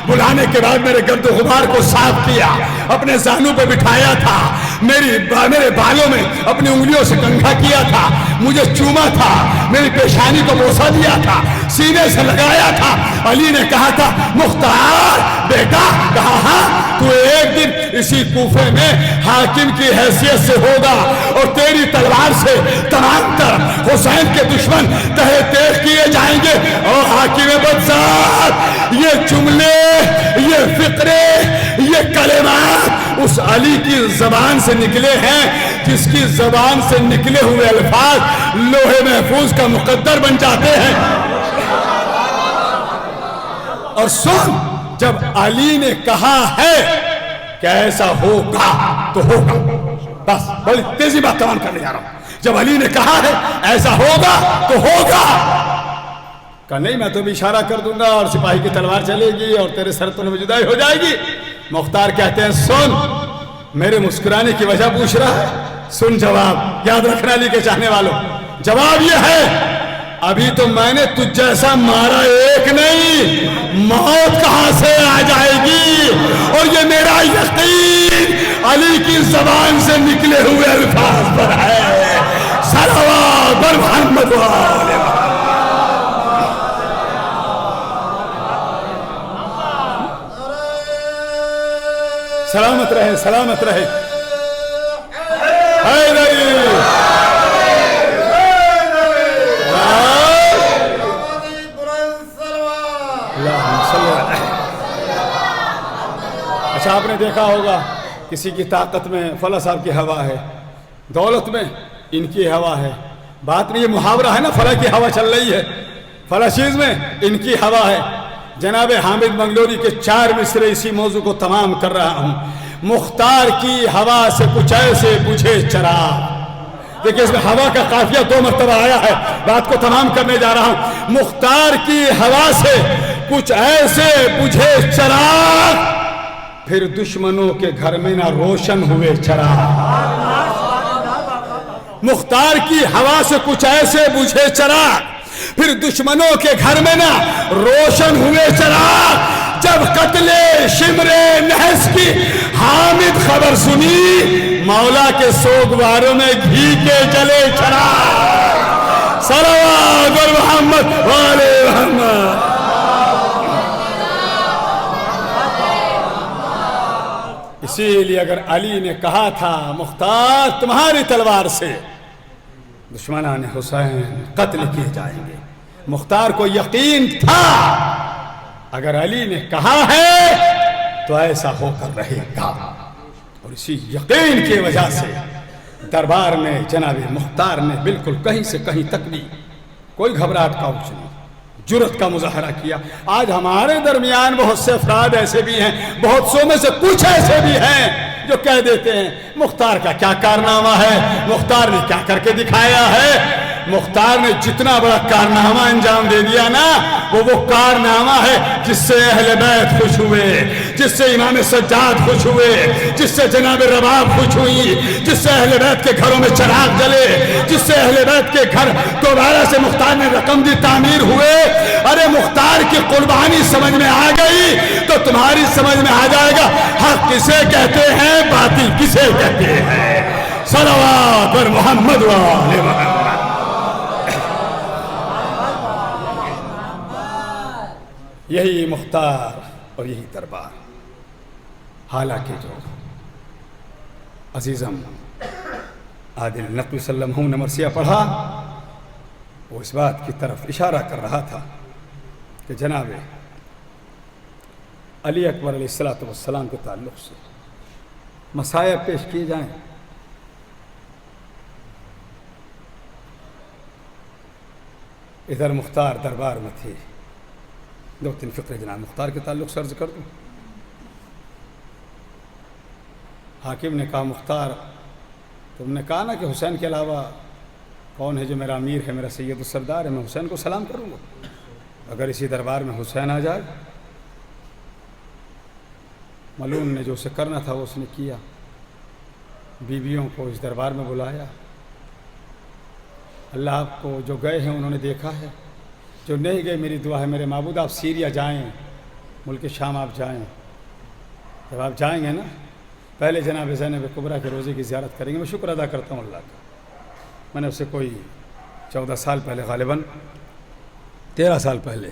بلانے کے بعد میرے گرد و غبار کو صاف کیا، اپنے زانوں پہ بٹھایا تھا، میرے بالوں میں اپنی انگلیوں سے کنگھا کیا تھا، مجھے چوما تھا، میری پیشانی کو بوسہ دیا تھا، سینے سے لگایا تھا۔ علی نے کہا تھا مختار بیٹا، کہا ہاں، تو ایک دن اسی کوفے میں حاکم کی حیثیت سے ہوگا اور تیری تلوار سے تمام تر حسین کے دشمن تہہ تیغ کیے جائیں گے۔ اور حاکم بدذات یہ جملے، یہ فقرے، یہ کلمات اس علی کی زبان سے نکلے ہیں جس کی زبان سے نکلے ہوئے الفاظ لوح محفوظ کا مقدر بن جاتے ہیں۔ اور سن، جب علی نے کہا ہے کہ ایسا ہوگا تو ہوگا، بس بڑی تیزی بات تمام کرنے جا رہا ہوں۔ جب علی نے کہا ہے ایسا ہوگا تو ہوگا، کہا نہیں میں تو بھی اشارہ کر دوں گا اور سپاہی کی تلوار چلے گی اور تیرے سرطن میں جدائی ہو جائے گی۔ مختار کہتے ہیں سن، میرے مسکرانے کی وجہ پوچھ رہا ہے، سن جواب، یاد رکھنا علی کے چاہنے والوں، جواب یہ ہے ابھی تو میں نے تجھ جیسا مارا ایک نہیں، موت کہاں سے آ جائے گی، اور یہ میرا یقین علی کی زبان سے نکلے ہوئے الفاظ پر ہے۔ صلوات بر محمد و آل محمد۔ سلامت رہے، سلامت رہے حیدری۔ اچھا آپ نے دیکھا ہوگا کسی کی طاقت میں فلاں صاحب کی ہوا ہے، دولت میں ان کی ہوا ہے، بات میں یہ محاورہ ہے نا، فلاں کی ہوا چل رہی ہے، فلاں چیز میں ان کی ہوا ہے۔ جناب حامد منگلوری کے 4 مصرے اسی موضوع کو تمام کر رہا ہوں۔ مختار کی ہوا سے کچھ ایسے بجھے چراغ، دیکھیں اس میں ہوا کا قافیہ 2 مرتبہ آیا ہے، بات کو تمام کرنے جا رہا ہوں۔ مختار کی ہوا سے کچھ ایسے بجھے چراغ، پھر دشمنوں کے گھر میں نہ روشن ہوئے چراغ۔ مختار کی ہوا سے کچھ ایسے بجھے چراغ، پھر دشمنوں کے گھر میں نہ روشن ہوئے چراغ۔ جب قتل شمر نحس کی حامد خبر سنی، مولا کے سوگواروں میں گھی کے جلے چراغ۔ صلوات بر محمد و آل محمد۔ اسی لیے اگر علی نے کہا تھا مختار تمہاری تلوار سے دشمنان حسین قتل کیے جائیں گے، مختار کو یقین تھا اگر علی نے کہا ہے تو ایسا ہو کر رہے گا، اور اسی یقین کی وجہ سے دربار میں جناب مختار نے بالکل کہیں سے کہیں تک بھی کوئی گھبراہٹ کا کچھ نہیں، جرت کا مظاہرہ کیا۔ آج ہمارے درمیان بہت سے افراد ایسے بھی ہیں، بہت سو میں سے کچھ ایسے بھی ہیں جو کہہ دیتے ہیں مختار کا کیا کارنامہ ہے، مختار نے کیا کر کے دکھایا ہے۔ مختار نے جتنا بڑا کارنامہ انجام دے دیا نا، وہ کارنامہ ہے جس سے اہل بیت خوش ہوئے، جس سے امام سجاد خوش ہوئے، جس سے جناب رباب خوش ہوئی، جس سے اہل بیت کے گھروں میں چراغ جلے، جس سے اہل بیت کے گھر دوبارہ سے مختار نے رقم دی تعمیر ہوئے۔ ارے مختار کی قربانی سمجھ میں آ گئی تو تمہاری سمجھ میں آ جائے گا حق کسے کہتے ہیں، باطل کسے کہتے ہیں۔ صلوات بر محمد و آل محمد۔ یہی مختار اور یہی دربار، حالانکہ جو عزیزم عادل نقوی صلی اللہ علیہ وسلم نے مرثیہ پڑھا، وہ اس بات کی طرف اشارہ کر رہا تھا کہ جناب علی اکبر علیہ السلام کے تعلق سے مصائب پیش کیے جائیں، ادھر مختار دربار میں تھے۔ 2-3 فقرے جناب مختار کے تعلق سے عرض کر دوں۔ حاکم نے کہا مختار تم نے کہا نا کہ حسین کے علاوہ کون ہے جو میرا امیر ہے، میرا سید السردار ہے، میں حسین کو سلام کروں گا۔ اگر اسی دربار میں حسین آ جائے، ملعون نے جو اسے کرنا تھا وہ اس نے کیا، بیویوں کو اس دربار میں بلایا۔ اللہ آپ کو جو گئے ہیں انہوں نے دیکھا ہے، جو نہیں گئے میری دعا ہے میرے معبود آپ سیریا جائیں، ملک شام آپ جائیں، جب آپ جائیں گے نا پہلے جناب زینب کبریٰ کے روزے کی زیارت کریں گے. میں شکر ادا کرتا ہوں اللہ کا. میں نے اس سے کوئی 14 سال پہلے غالباً 13 سال پہلے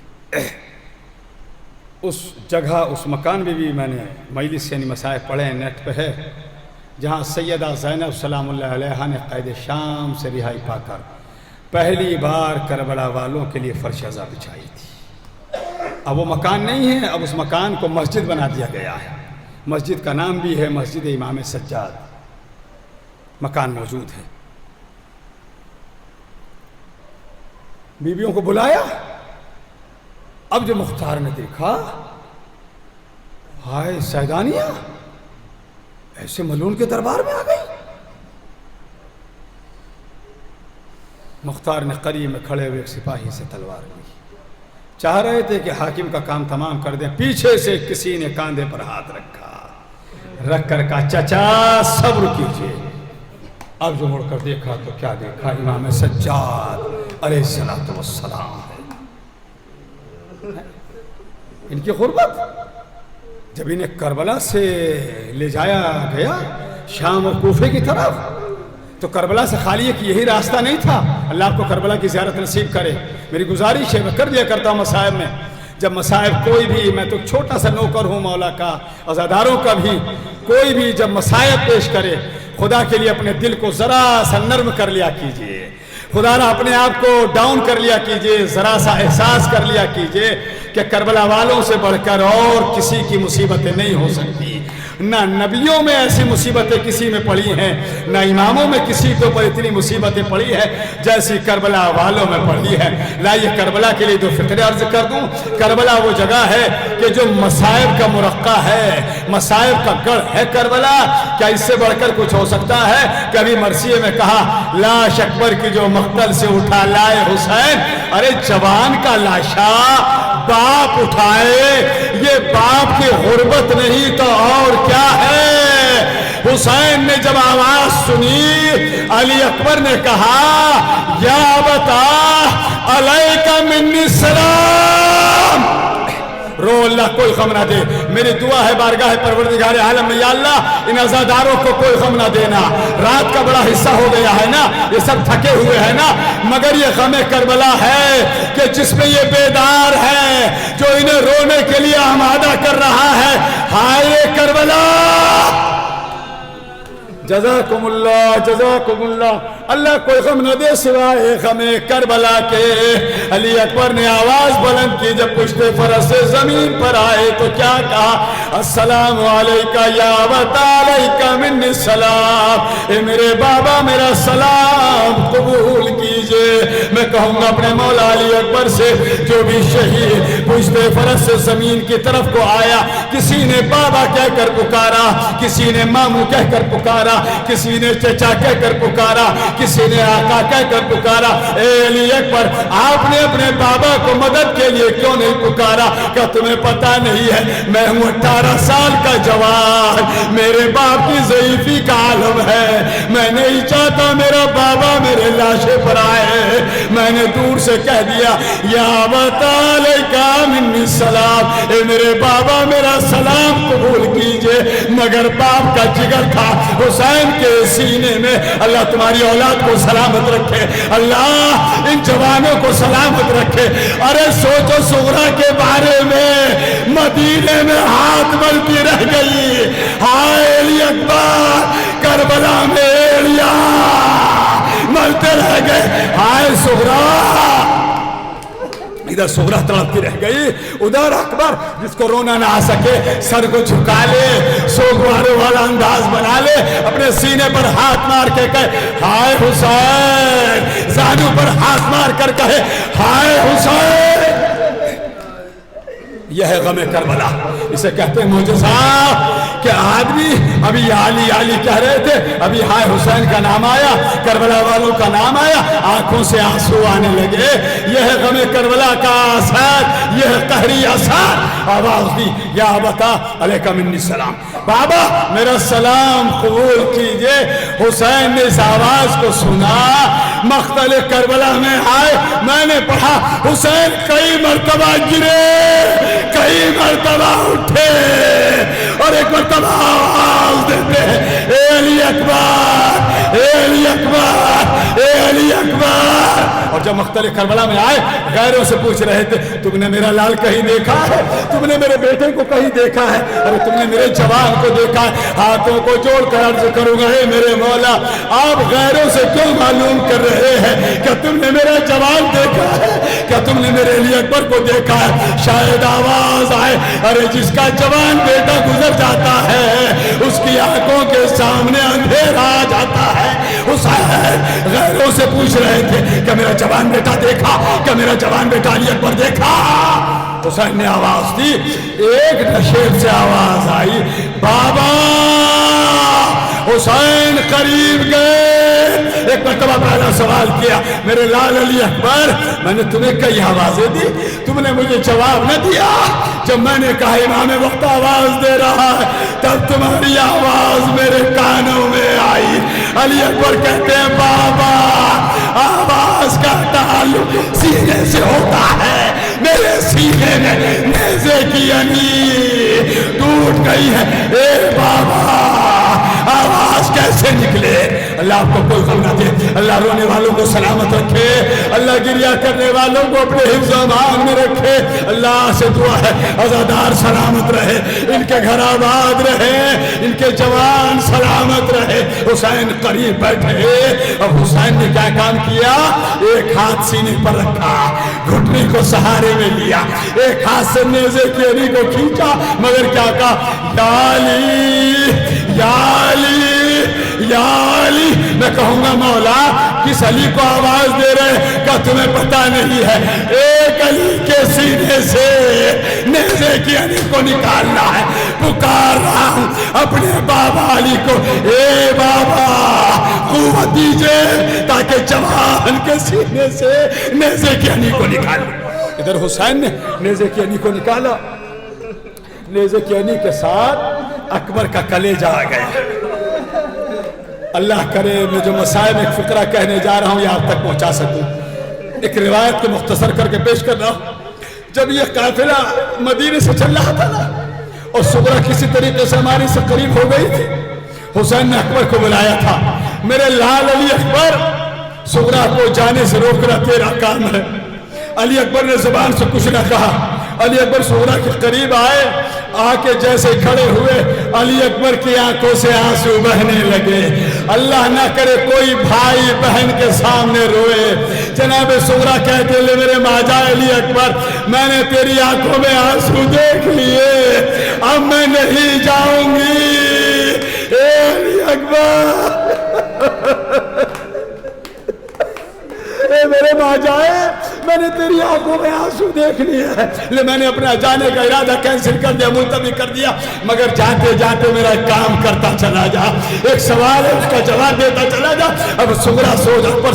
اس جگہ اس مکان میں بھی میں نے مجلس یعنی مصائب پڑھے ہیں, نیٹ پہ ہے, جہاں سیدہ زینب سلام اللہ علیہا نے قید شام سے رہائی پا کر پہلی بار کربلا والوں کے لیے فرش ازا بچھائی تھی. اب وہ مکان نہیں ہے, اب اس مکان کو مسجد بنا دیا گیا ہے. مسجد کا نام بھی ہے مسجد امام سجاد. مکان موجود ہے. بیویوں کو بلایا. اب جو مختار نے دیکھا, ہائے سیدانیہ ایسے ملعون کے دربار میں آ گئی. مختار نے قریب میں کھڑے ہوئے ایک سپاہی سے تلوار لی. چاہ رہے تھے کہ حاکم کا کام تمام کر دیں. پیچھے سے کسی نے کاندھے پر ہاتھ رکھا, رکھ کر کہا چچا صبر کیجئے. اب جو مڑ کر دیکھا تو کیا دیکھا, امام سجاد علیہ السلام ہے. ان کی غربت. جب انہیں کربلا سے لے جایا گیا شام اور کوفے کی طرف, تو کربلا سے خالی ہے کہ یہی راستہ نہیں تھا. اللہ آپ کو کربلا کی زیارت نصیب کرے. میری گزارش ہے, میں کر دیا کرتا ہوں مصائب میں, جب مصائب کوئی بھی, میں تو چھوٹا سا نوکر ہوں مولا کا, عزاداروں کا بھی, کوئی بھی جب مصائب پیش کرے خدا کے لیے اپنے دل کو ذرا سا نرم کر لیا کیجئے. خدا را اپنے آپ کو ڈاؤن کر لیا کیجئے, ذرا سا احساس کر لیا کیجئے کہ کربلا والوں سے بڑھ کر اور کسی کی مصیبتیں نہیں ہو سکتی. نہ نبیوں میں ایسی مصیبتیں کسی میں پڑی ہیں, نہ اماموں میں کسی کے اوپر اتنی مصیبتیں پڑی ہیں جیسی کربلا والوں میں پڑی ہے. لائیے کربلا کے لیے دو فکرے عرض کر دوں. کربلا وہ جگہ ہے کہ جو مصائب کا مرقع ہے, مصائب کا گڑھ ہے کربلا. کیا اس سے بڑھ کر کچھ ہو سکتا ہے؟ کہ ابھی مرثیے میں کہا لاش اکبر کی جو مقتل سے اٹھا لائے حسین. ارے جوان کا لاشا باپ اٹھائے, یہ باپ کی غربت نہیں تو اور کیا ہے. حسین نے جب آواز سنی, علی اکبر نے کہا یا بتا علیک منی السلام. رو اللہ کوئی غم نہ دے. میری دعا ہے بارگاہ پروردگار عالم میں, یا اللہ ان عزاداروں کو کوئی غم نہ دینا. رات کا بڑا حصہ ہو گیا ہے نا, یہ سب تھکے ہوئے ہیں نا, مگر یہ غم کربلا ہے کہ جس میں یہ بیدار ہے, جو انہیں رونے کے لیے آمادہ کر رہا ہے. ہائے کربلا, جزاکم اللہ جزاکم اللہ. اللہ کوئی غم نہ دے سوائے غم کربلا کے. علی اکبر نے آواز بلند کی جب پشت فرس سے زمین پر آئے تو کیا کہا, السلام علیکہ یا ابت علیکہ منی السلام. اے میرے بابا میرا سلام قبول کیجئے. میں کہوں گا اپنے مولا علی اکبر سے, جو بھی شہید پشت فرس سے زمین کی طرف کو آیا, کسی نے بابا کہہ کر پکارا, کسی نے ماموں کہہ کر پکارا, کسی نے چچا کہہ کر پکارا, کسی نے آقا کہہ کر پکارا. اے علی اکبر, آپ نے اپنے بابا کو مدد کے لیے کیوں نہیں پکارا؟ کیا تمہیں پتا نہیں ہے میں ہوں 18 سال کا جوان, میرے باپ کی ضعیفی کا عالم ہے. میں نہیں چاہتا میرا بابا میرے لاشے پر آئے. میں نے دور سے کہہ دیا یا ابت علیکہ منی السلام. اے میرے بابا میرا سلام قبول کیجئے. مگر باپ کا جگر تھا حسین کے سینے میں. اللہ تمہاری اولاد کو سلامت رکھے, اللہ ان جوانوں کو سلامت رکھے. ارے سوچو صغرا کے بارے میں, مدینے میں ہاتھ ملتی رہ گئی. ہائے علی اکبر, کربلا میں ایڑیا ملتے رہ گئے. ہائے صغرا, ادھر صغرا تڑپتی رہ گئی, ادھر اکبر جس کو رونا نہ آ سکے سر کو جھکا لے, سوگواروں والا انداز بنا لے, اپنے سینے پر ہاتھ مار کے کہے ہائے حسین, زانوں پر ہاتھ مار کر کہے ہائے حسین. یہ ہے غم کربلا. اسے کہتے ہیں معجزہ کہ آدمی ابھی علی علی کہہ رہے تھے, ابھی ہائے حسین کا نام آیا, کربلا والوں کا نام آیا, آنکھوں سے آنسو آنے لگے. یہ ہے غم کربلا کا اثر, یہ ہے قہری اثر. آواز دی یا بتا علیکہ منی السلام. بابا میرا سلام قبول کیجئے. حسین نے اس آواز کو سنا, مقتل کربلا میں آئے. میں نے پڑھا حسین کئی مرتبہ گرے, کئی مرتبہ اٹھے, اور ایک مرتبہ آواز دیتے اکبر، اے علی اکبر. اور جب مقتل کربلا میں آئے غیروں سے پوچھ رہے تھے تم نے میرا لال کہیں دیکھا ہے؟ تم نے میرے بیٹے کو کہیں دیکھا ہے؟ ارے تم نے میرے جوان کو دیکھا ہے؟ ہاتھوں کو جوڑ کر عرض کروں گا اے میرے مولا آپ غیروں سے کیوں معلوم کر رہے ہیں؟ کیا تم نے میرا جوان دیکھا ہے؟ کیا تم نے میرے علی اکبر کو دیکھا ہے؟ شاید آواز آئے ارے جس کا جوان بیٹا گزر جاتا ہے اس کی آنکھوں کے سامنے اندھیرا آ جاتا ہے. حسین غیروں سے پوچھ رہے تھے کہ میرا جوان بیٹا دیکھا؟ کہ میرا جوان بیٹا علی اکبر دیکھا؟ حسین نے آواز دی. ایک نشیب سے آواز آئی بابا. حسین قریب گئے. ایک مرتبہ پہلا سوال کیا میرے لال علی اکبر میں نے تمہیں کئی آوازیں دی تم نے مجھے جواب نہ دیا. جب میں نے کہا امام وقت آواز دے رہا ہے تب تمہاری آواز میرے کانوں میں آئی. علی اکبر کہتے ہیں بابا آواز کا تعلق سینے سے ہوتا ہے. میرے سینے میں نیزے کی انگلی ٹوٹ گئی ہے. اے بابا آواز کیسے نکلے؟ اللہ آپ کو کوئی غم نہ دے. اللہ رونے والوں کو سلامت رکھے. اللہ گریہ کرنے والوں کو اپنے حفظ و امان میں رکھے. اللہ سے دعا ہے عزادار سلامت رہے, ان کے گھر آباد رہے, ان کے جوان سلامت رہے. حسین قریب بیٹھے. اب حسین نے کیا کام کیا؟ ایک ہاتھ سینے پر رکھا, گھٹنے کو سہارے میں لیا, ایک ہاتھ سے نیزے کی علی کو کھینچا, مگر کیا کہا یا علی یا علی یا علی. میں کہوں گا مولا کس علی کو آواز دے رہے کیا تمہیں پتہ نہیں ہے؟ ایک علی کے سینے سے نیزے کی علی کو نکالنا ہے. پکار رہا ہوں اپنے بابا علی کو, اے بابا قوت دیجئے تاکہ جوان کے سینے سے نیزے کی علی کو نکالو. ادھر حسین نے نیزے کی علی کو نکالا. نیزے کی علی کے ساتھ اکبر کا کلیجہ آ گیا. اللہ کرے میں جو مسائل ایک فقرہ کہنے جا رہا ہوں یہ آپ تک پہنچا سکوں. ایک روایت کو مختصر کر کے پیش کر رہا ہوں. جب یہ قافلہ مدینے سے چل رہا تھا نا اور صغرا کسی طریقے سے ہماری سے قریب ہو گئی تھی, حسین نے اکبر کو بلایا تھا. میرے لال علی اکبر صغرا کو جانے سے روک رہا تیرا کام ہے. علی اکبر نے زبان سے کچھ نہ کہا. علی اکبر صغرا کے قریب آئے, آ کے جیسے کھڑے ہوئے علی اکبر کی آنکھوں سے آنسو بہنے لگے. اللہ نہ کرے کوئی بھائی بہن کے سامنے روئے. جناب صغرا کہتے لے میرے ماجا علی اکبر میں نے تیری آنکھوں میں آنسو دیکھ لیے, اب میں نہیں جاؤں گی. اے علی اکبر اے میرے ماجائے میں نے تیری آنکھوں میں آنسو دیکھ لیے ہیں, لیکن میں نے اپنا جانے کا ارادہ کینسل کر دیا, ملتوی کر دیا, مگر جاتے جاتے میرا کام کرتا چلا جا. ایک سوال ہے اس کا جواب دیتا چلا جا. اب صغرا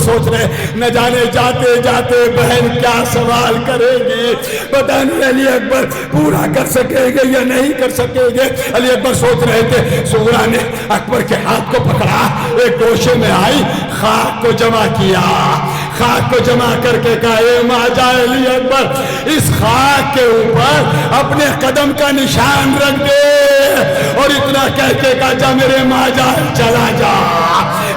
سوچ رہے نہ جانے جاتے جاتے بہن کیا سوال کرے گی, پتہ نہیں علی اکبر پورا کر سکے گے یا نہیں کر سکے گے. علی اکبر سوچ رہے تھے. صغرا نے اکبر کے ہاتھ کو پکڑا, ایک گوشے میں آئی, خاک کو جمع کیا, خاک کو جمع کر کے کہا اے ماجا علی اکبر اس خاک کے اوپر اپنے قدم کا نشان رکھ دے, اور اتنا کہہ کے کہا جا میرے ماجا چلا جا.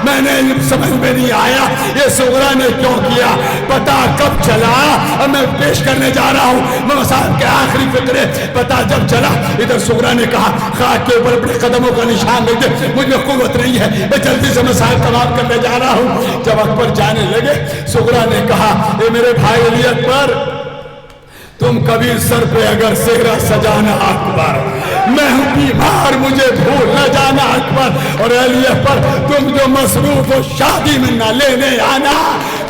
میں نے سمجھ میں نہیں آیا یہ صغرا نے کیوں کیا, پتا کب چلا اور میں پیش کرنے جا رہا ہوں مسائل کے آخری فقرے. پتا جب چلا ادھر صغرا نے کہا خاک کے اوپر اپنے قدموں کا نشان رکھ دے, مجھ میں قوت نہیں ہے, میں جلدی سے مسائل تمام کرنے جا رہا ہوں. جب اکبر جانے لگے صغرا نے کہا اے میرے بھائی علی اکبر تم کبھی سر پہ اگر سہرا سجانا اکبر, میں ہوں بیمار مجھے بھول نہ جانا اکبر, اور علی اکبر تم جو مصروف ہو شادی میں نہ لینے آنا,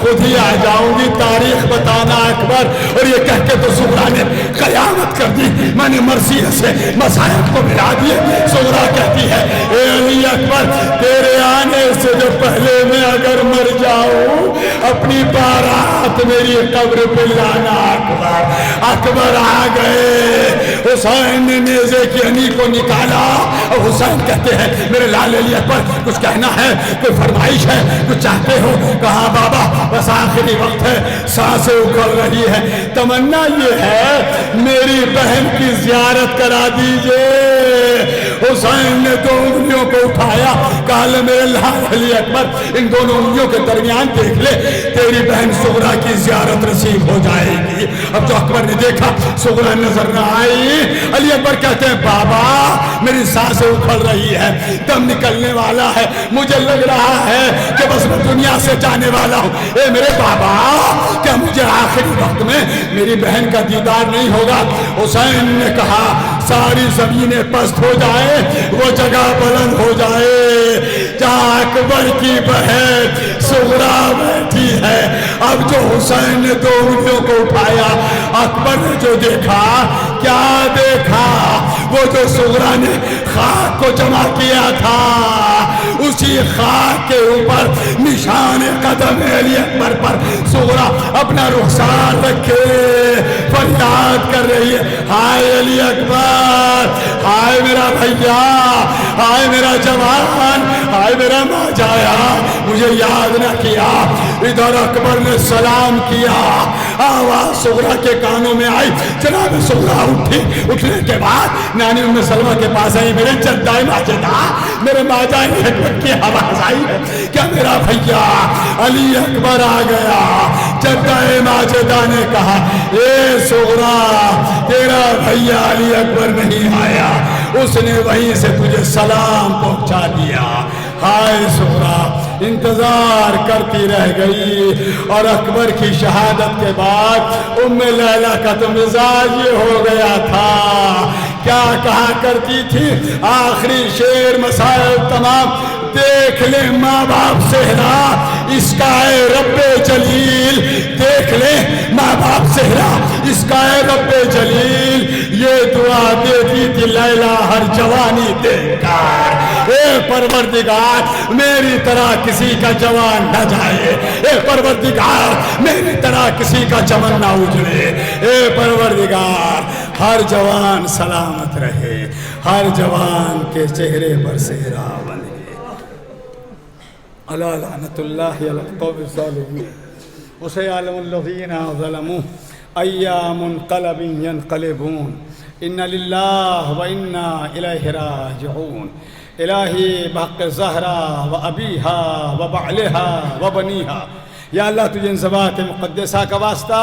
خود ہی آ جاؤں گی تاریخ بتانا اکبر. اور یہ کہہ کے تو صغرا نے قیامت کر دی, میں نے مرثیہ سے مصائب کو ملا دیے. صغرا کہتی ہے اے علی اکبر تیرے آنے سے جو پہلے میں اگر مر جاؤں اپنی بارات میری قبر پہ لانا اکبر. اکبر آ گئے, حسین نے نیزے کی علی کو نکالا. اور حسین کہتے ہیں میرے لال علی اکبر کچھ کہنا ہے, کوئی فرمائش ہے, کچھ چاہتے ہو؟ کہا بابا بس آخری وقت ہے, سانسیں اکھڑ رہی ہے, تمنا یہ ہے میری بہن کی زیارت کرا دیجئے. حسین نے دو انگلیوں کو اٹھایا، کہا لے میرے لال علی اکبر ان دونوں انگلیوں کے درمیان دیکھ لے، تیری بہن صغرا کی زیارت نصیب ہو جائے گی۔ اب جو اکبر نے دیکھا صغرا نظر نہ آئی، علی اکبر کہتے ہیں بابا میری سانسیں اکھڑ رہی ہے، دم نکلنے والا ہے، مجھے لگ رہا ہے کہ بس میں دنیا سے جانے والا ہوں۔ اے میرے بابا کیا مجھے آخری وقت میں میری بہن کا دیدار نہیں ہوگا؟ حسین نے کہا ساری زمینیں پست ہو جائے، وہ جگہ بلند ہو جائے جہاں اکبر کی بہن صغرا بیٹھی ہے۔ اب جو حسین نے دو انگلیوں کو اٹھایا، اکبر نے جو دیکھا، کیا دیکھا؟ وہ جو صغرا نے خاک کو جمع کیا تھا، اسی خاک کے اوپر نشان قدم علی اکبر پر صغرا اپنا رخسار رکھے فریاد کر رہی ہے، ہائے علی اکبر، ہائے میرا بھیا، ہائے میرا جوان، ہائے میرا ماجایا، مجھے یاد نہ کیا۔ ادھر اکبر نے سلام کیا، آواز صغرا کے کانوں میں آئی، جناب صغرا اٹھی، اٹھنے کے بعد نانی ام سلمہ کے پاس آئی، میرے جدہ ماجدہ، میرے ماجائے اکبر کی آواز آئی ہے، کیا میرا بھیا علی اکبر آ گیا؟ جدہ ماجدہ نے کہا اے صغرا تیرا بھیا علی اکبر نہیں آیا، اس نے وہیں سے تجھے سلام پہنچا دیا۔ ہائے صغرا انتظار کرتی رہ گئی، اور اکبر کی شہادت کے بعد ام لیلہ کا تو مزاج یہ ہو گیا تھا، کیا کہا کرتی تھی؟ آخری شعر مسائل تمام، دیکھ لے ماں باپ صحرا اس کا اے رب جلیل، دیکھ لے ماں باپ صحرا اس کا اے رب جلیل، یہ دعا دیتی تھی لیلہ ہر جوانی دیکھ کر، اے پروردگار میری طرح کسی کا جوان نہ جائے، اے پروردگار میری طرح کسی کا چمن نہ اجڑے، اے پروردگار ہر جوان سلامت رہے، ہر جوان کے چہرے پر صحرا بنے۔ الا لعنت اللہ علی القوم الظالمین وسيعلم الذین ظلموا ایام منقلب ینقلبون ان للہ وانا الیہ راجعون۔ الہی بحق زہرا و ابیہا و بعلہا و بنیہا، یا اللہ تجھے ان ذوات مقدسہ کا واسطہ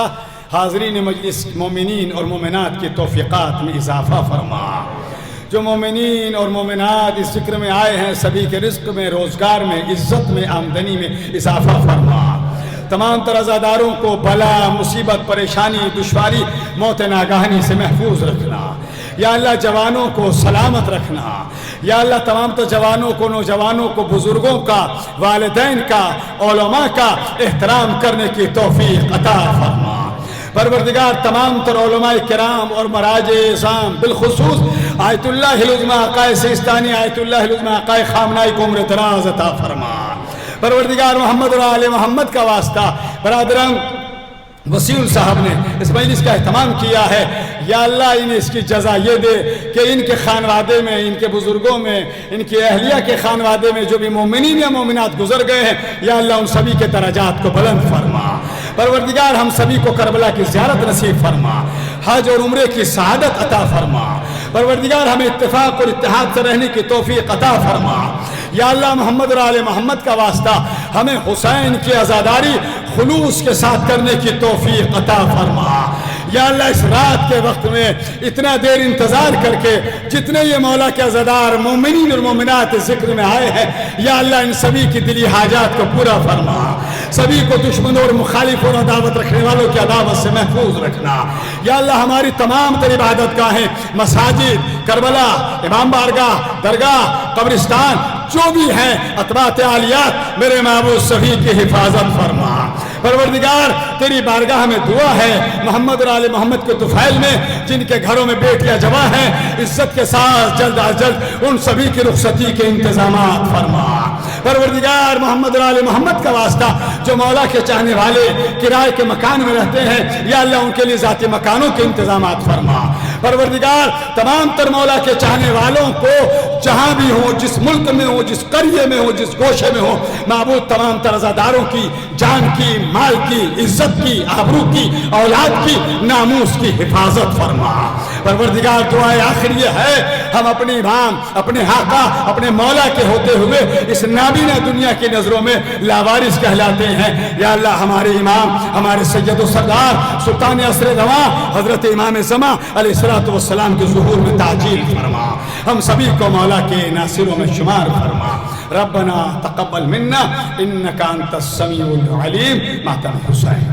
حاضرین مجلس مومنین اور مومنات کی توفیقات میں اضافہ فرما۔ جو مومنین اور مومنات اس ذکر میں آئے ہیں سبھی کے رزق میں، روزگار میں، عزت میں، آمدنی میں اضافہ فرما۔ تمام تر عزاداروں کو بلا، مصیبت، پریشانی، دشواری، موت ناگہانی سے محفوظ رکھنا۔ یا اللہ جوانوں کو سلامت رکھنا۔ یا اللہ تمام تر جوانوں کو، نوجوانوں کو، بزرگوں کا، والدین کا، علماء کا احترام کرنے کی توفیق عطا فرما۔ پروردگار تمام تر علماء کرام اور مراجع اعظام بالخصوص آیت اللہ العظمی عقائد سیستانی، آیت اللہ العظمی عقائد خامنائی کو عمر دراز عطا فرما۔ پروردگار محمد اور آل محمد کا واسطہ برادران وسیع صاحب نے اس مجلس کا اہتمام کیا ہے، یا اللہ انہیں اس کی جزا یہ دے کہ ان کے خانوادے میں، ان کے بزرگوں میں، ان کی اہلیہ کے خانوادے میں جو بھی مومنین یا مومنات گزر گئے ہیں، یا اللہ ان سبھی کے درجات کو بلند فرما۔ پروردگار ہم سبھی کو کربلا کی زیارت نصیب فرما، حج اور عمرے کی سعادت عطا فرما۔ پروردگار ہمیں اتفاق اور اتحاد سے رہنے کی توفیق عطا فرما۔ یا اللہ محمد اور آل محمد کا واسطہ ہمیں حسین کی عزاداری خلوص کے ساتھ کرنے کی توفیق عطا فرما۔ یا اللہ اس رات کے وقت میں اتنا دیر انتظار کر کے جتنے یہ مولا کے عزادار مومنین اور مومنات ذکر میں آئے ہیں، یا اللہ ان سبھی کی دلی حاجات کو پورا فرما، سبھی کو دشمنوں اور مخالفوں اور عداوت رکھنے والوں کی عداوت سے محفوظ رکھنا۔ یا اللہ ہماری تمام تر عبادت گاہیں، مساجد، کربلا، امام بارگاہ، درگاہ، قبرستان جو بھی ہیں، اطباعت عالیات، میرے معبود سبھی کی حفاظت فرما۔ پروردگار تیری بارگاہ میں دعا ہے محمد اور آل محمد کے طفیل میں جن کے گھروں میں بیٹیاں جمع ہیں، عزت کے ساتھ جلد از جلد ان سبھی کی رخصتی کے انتظامات فرما۔ پروردگار محمد اور آل محمد کا واسطہ جو مولا کے چاہنے والے کرائے کے مکان میں رہتے ہیں، یا اللہ ان کے لیے ذاتی مکانوں کے انتظامات فرما۔ پروردگار تمام تر مولا کے چاہنے والوں کو جہاں بھی ہو، جس ملک میں ہو، جس قریے میں ہو، جس گوشے میں ہو، معبود تمام تر عزاداروں کی جان کی، مال کی، عزت کی، آبرو کی، اولاد کی، ناموس کی حفاظت فرما۔ پروردگار دعائے آخر یہ ہے ہم اپنے امام، اپنے آقا، اپنے مولا کے ہوتے ہوئے اس نابینا دنیا کی نظروں میں لاوارث کہلاتے ہیں۔ یا اللہ ہمارے امام، ہمارے سید و سردار سلطان عصر رواں حضرت امام زمان علیہ السلام کے ظہور میں تعجیل فرما، ہم سبھی کو مولا کے ناصروں میں شمار فرما۔ ربنا تقبل منا انک انت السمیع العلیم۔ ماتم حسین۔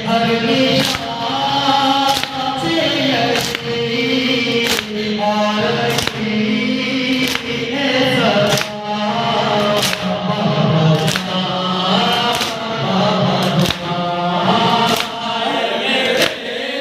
ہر